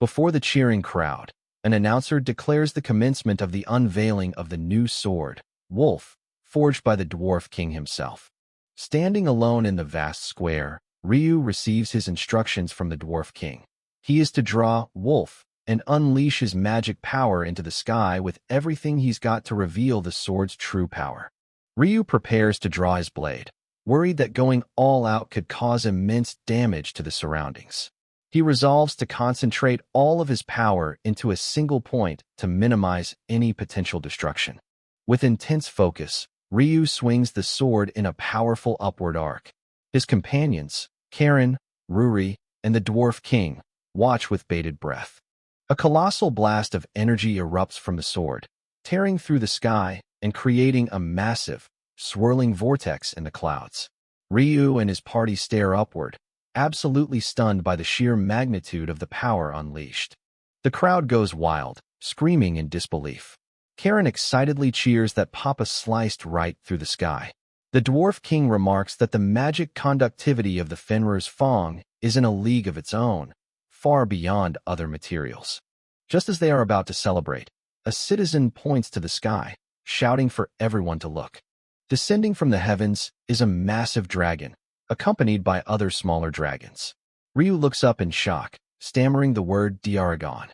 Before the cheering crowd, an announcer declares the commencement of the unveiling of the new sword, Wolf, forged by the Dwarf King himself. Standing alone in the vast square, Ryu receives his instructions from the Dwarf King. He is to draw Wolf and unleash his magic power into the sky with everything he's got to reveal the sword's true power. Ryu prepares to draw his blade, worried that going all out could cause immense damage to the surroundings. He resolves to concentrate all of his power into a single point to minimize any potential destruction. With intense focus, Ryu swings the sword in a powerful upward arc. His companions, Karen, Ruri, and the Dwarf King, watch with bated breath. A colossal blast of energy erupts from the sword, tearing through the sky and creating a massive, swirling vortex in the clouds. Ryu and his party stare upward, absolutely stunned by the sheer magnitude of the power unleashed. The crowd goes wild, screaming in disbelief. Karen excitedly cheers that Papa sliced right through the sky. The Dwarf King remarks that the magic conductivity of the Fenrir's Fong is in a league of its own, far beyond other materials. Just as they are about to celebrate, a citizen points to the sky, shouting for everyone to look. Descending from the heavens is a massive dragon, accompanied by other smaller dragons. Ryu looks up in shock, stammering the word Diaragon.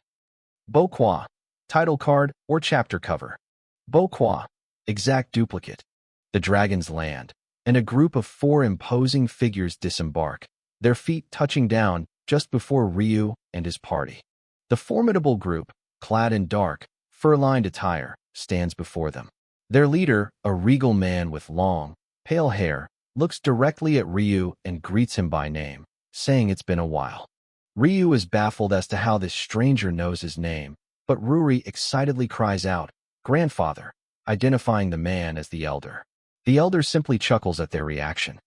Bokwa, title card or chapter cover. Bokwa, exact duplicate. The dragons land, and a group of 4 imposing figures disembark, their feet touching down just before Ryu and his party. The formidable group, clad in dark, fur-lined attire, stands before them. Their leader, a regal man with long, pale hair, looks directly at Ryu and greets him by name, saying it's been a while. Ryu is baffled as to how this stranger knows his name, but Ruri excitedly cries out, "Grandfather," identifying the man as the elder. The elder simply chuckles at their reaction.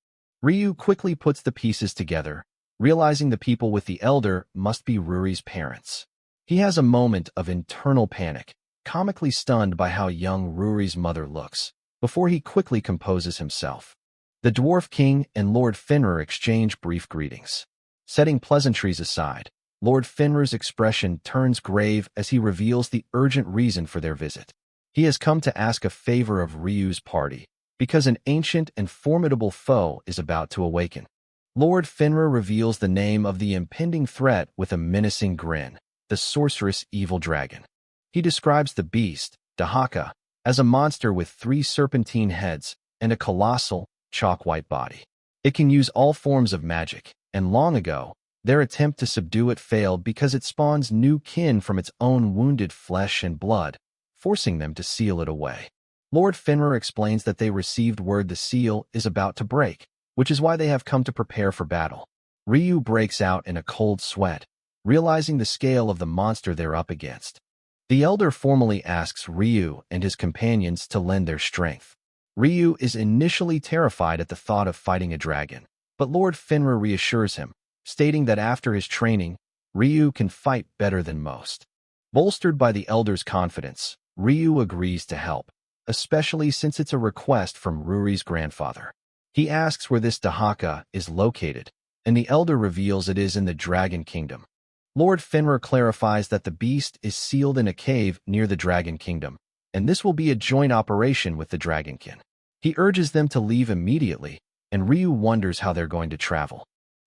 Ryu quickly puts the pieces together, realizing the people with the elder must be Ruri's parents. He has a moment of internal panic, comically stunned by how young Ruri's mother looks, before he quickly composes himself. The Dwarf King and Lord Fenrir exchange brief greetings. Setting pleasantries aside, Lord Fenrir's expression turns grave as he reveals the urgent reason for their visit. He has come to ask a favor of Ryu's party, because an ancient and formidable foe is about to awaken. Lord Fenrir reveals the name of the impending threat with a menacing grin, the sorceress Evil Dragon. He describes the beast, Dahaka, as a monster with 3 serpentine heads and a colossal, chalk-white body. It can use all forms of magic, and long ago, their attempt to subdue it failed because it spawns new kin from its own wounded flesh and blood, forcing them to seal it away. Lord Fenrir explains that they received word the seal is about to break, which is why they have come to prepare for battle. Ryu breaks out in a cold sweat, realizing the scale of the monster they're up against. The elder formally asks Ryu and his companions to lend their strength. Ryu is initially terrified at the thought of fighting a dragon, but Lord Fenrir reassures him, stating that after his training, Ryu can fight better than most. Bolstered by the elder's confidence, Ryu agrees to help, especially since it's a request from Ruri's grandfather. He asks where this Dahaka is located, and the elder reveals it is in the Dragon Kingdom. Lord Fenrir clarifies that the beast is sealed in a cave near the Dragon Kingdom, and this will be a joint operation with the Dragonkin. He urges them to leave immediately, and Ryu wonders how they're going to travel.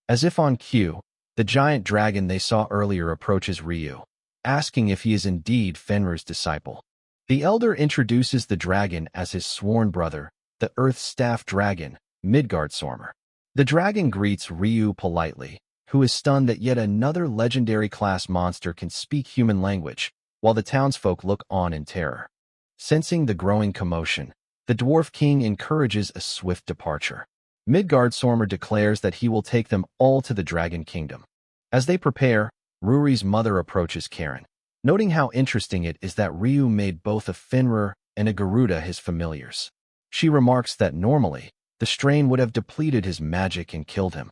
As if on cue, the giant dragon they saw earlier approaches Ryu, asking if he is indeed Fenrir's disciple. The elder introduces the dragon as his sworn brother, the Earth Staff Dragon, Midgardsormr. The dragon greets Ryu politely, who is stunned that yet another legendary class monster can speak human language, while the townsfolk look on in terror. Sensing the growing commotion, the Dwarf King encourages a swift departure. Midgardsormr declares that he will take them all to the Dragon Kingdom. As they prepare, Ruri's mother approaches Karen, noting how interesting it is that Ryu made both a Fenrir and a Garuda his familiars. She remarks that normally, the strain would have depleted his magic and killed him.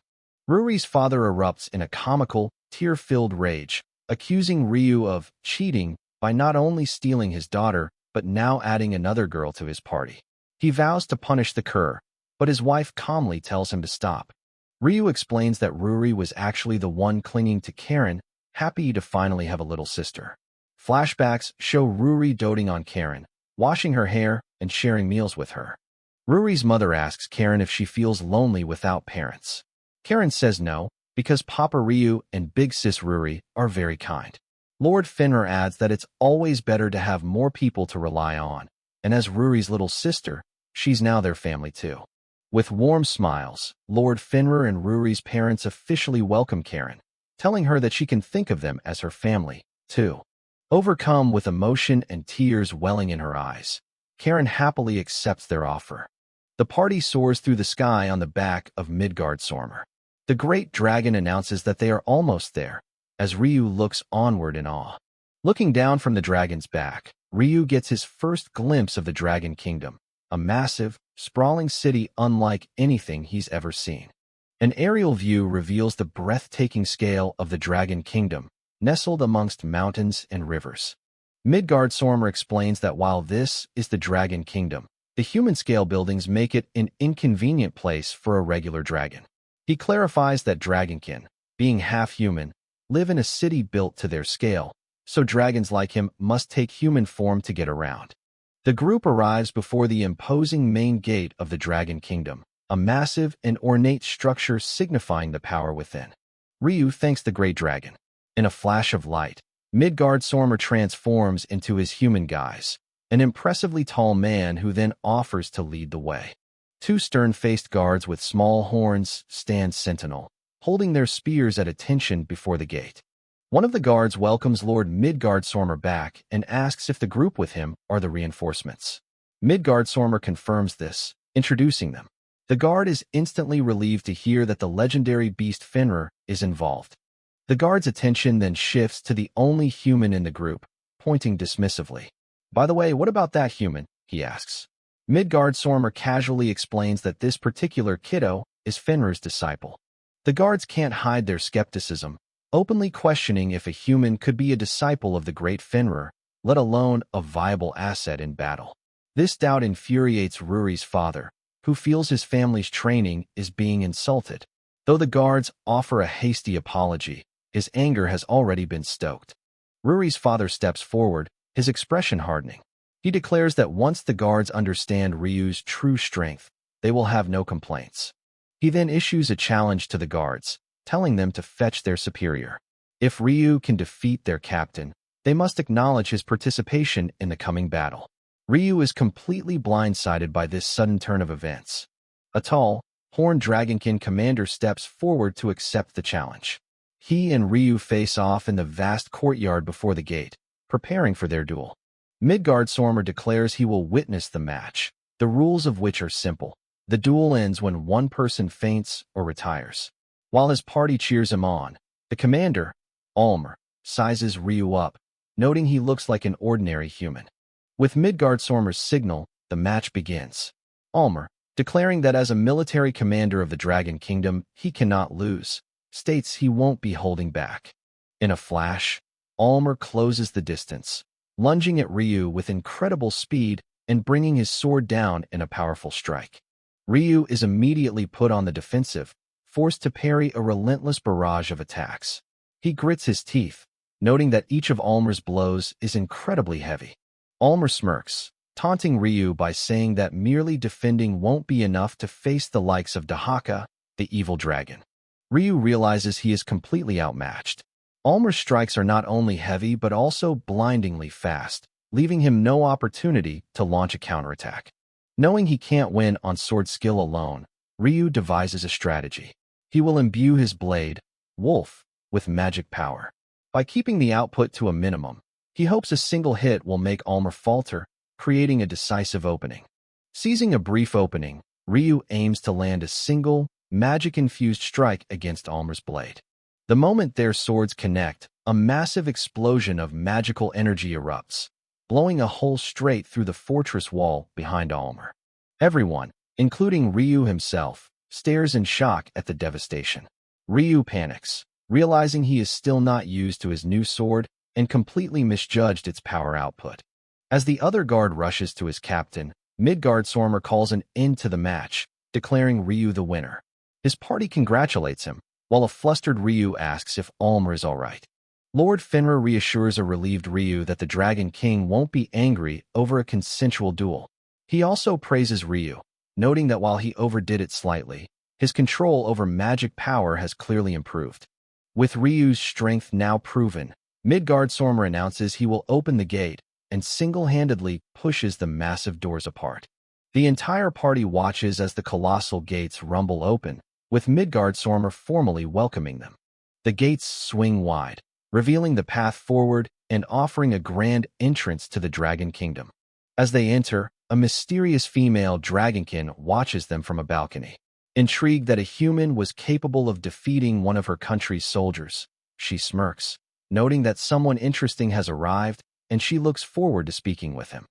Ruri's father erupts in a comical, tear-filled rage, accusing Ryu of cheating by not only stealing his daughter, but now adding another girl to his party. He vows to punish the cur, but his wife calmly tells him to stop. Ryu explains that Ruri was actually the one clinging to Karen, happy to finally have a little sister. Flashbacks show Ruri doting on Karen, washing her hair and sharing meals with her. Ruri's mother asks Karen if she feels lonely without parents. Karen says no, because Papa Ryu and Big Sis Ruri are very kind. Lord Finra adds that it's always better to have more people to rely on, and as Ruri's little sister, she's now their family too. With warm smiles, Lord Finra and Ruri's parents officially welcome Karen, telling her that she can think of them as her family, too. Overcome with emotion and tears welling in her eyes, Karen happily accepts their offer. The party soars through the sky on the back of Midgardsormr. The great dragon announces that they are almost there, as Ryu looks onward in awe. Looking down from the dragon's back, Ryu gets his first glimpse of the Dragon Kingdom, a massive, sprawling city unlike anything he's ever seen. An aerial view reveals the breathtaking scale of the Dragon Kingdom, nestled amongst mountains and rivers. Midgardsormr explains that while this is the Dragon Kingdom, the human-scale buildings make it an inconvenient place for a regular dragon. He clarifies that dragonkin, being half-human, live in a city built to their scale, so dragons like him must take human form to get around. The group arrives before the imposing main gate of the Dragon Kingdom, a massive and ornate structure signifying the power within. Ryu thanks the great dragon. In a flash of light, Midgardsormr transforms into his human guise, an impressively tall man who then offers to lead the way. Two stern-faced guards with small horns stand sentinel, holding their spears at attention before the gate. One of the guards welcomes Lord Midgardsormr back and asks if the group with him are the reinforcements. Midgardsormr confirms this, introducing them. The guard is instantly relieved to hear that the legendary beast Fenrir is involved. The guard's attention then shifts to the only human in the group, pointing dismissively. "By the way, what about that human?" he asks. Midgardsormr casually explains that this particular kiddo is Fenrir's disciple. The guards can't hide their skepticism, openly questioning if a human could be a disciple of the great Fenrir, let alone a viable asset in battle. This doubt infuriates Ruri's father, who feels his family's training is being insulted. Though the guards offer a hasty apology, his anger has already been stoked. Ruri's father steps forward, his expression hardening. He declares that once the guards understand Ryu's true strength, they will have no complaints. He then issues a challenge to the guards, telling them to fetch their superior. If Ryu can defeat their captain, they must acknowledge his participation in the coming battle. Ryu is completely blindsided by this sudden turn of events. A tall, horned dragonkin commander steps forward to accept the challenge. He and Ryu face off in the vast courtyard before the gate, preparing for their duel. Midgardsormr declares he will witness the match, the rules of which are simple. The duel ends when one person faints or retires. While his party cheers him on, the commander, Almer, sizes Ryu up, noting he looks like an ordinary human. With Midgardsormr's signal, the match begins. Almer, declaring that as a military commander of the Dragon Kingdom, he cannot lose, states he won't be holding back. In a flash, Almer closes the distance, lunging at Ryu with incredible speed and bringing his sword down in a powerful strike. Ryu is immediately put on the defensive, forced to parry a relentless barrage of attacks. He grits his teeth, noting that each of Almer's blows is incredibly heavy. Almer smirks, taunting Ryu by saying that merely defending won't be enough to face the likes of Dahaka, the evil dragon. Ryu realizes he is completely outmatched. Almer's strikes are not only heavy but also blindingly fast, leaving him no opportunity to launch a counterattack. Knowing he can't win on sword skill alone, Ryu devises a strategy. He will imbue his blade, Wolf, with magic power. By keeping the output to a minimum, he hopes a single hit will make Almer falter, creating a decisive opening. Seizing a brief opening, Ryu aims to land a single, magic-infused strike against Almer's blade. The moment their swords connect, a massive explosion of magical energy erupts, blowing a hole straight through the fortress wall behind Almer. Everyone, including Ryu himself, stares in shock at the devastation. Ryu panics, realizing he is still not used to his new sword and completely misjudged its power output. As the other guard rushes to his captain, Midgardsormr calls an end to the match, declaring Ryu the winner. His party congratulates him, while a flustered Ryu asks if Almr is all right. Lord Finra reassures a relieved Ryu that the Dragon King won't be angry over a consensual duel. He also praises Ryu, noting that while he overdid it slightly, his control over magic power has clearly improved. With Ryu's strength now proven, Midgardsormr announces he will open the gate and single-handedly pushes the massive doors apart. The entire party watches as the colossal gates rumble open, with Midgardsormr formally welcoming them. The gates swing wide, revealing the path forward and offering a grand entrance to the Dragon Kingdom. As they enter, a mysterious female dragonkin watches them from a balcony. Intrigued that a human was capable of defeating one of her country's soldiers, she smirks, noting that someone interesting has arrived, and she looks forward to speaking with him.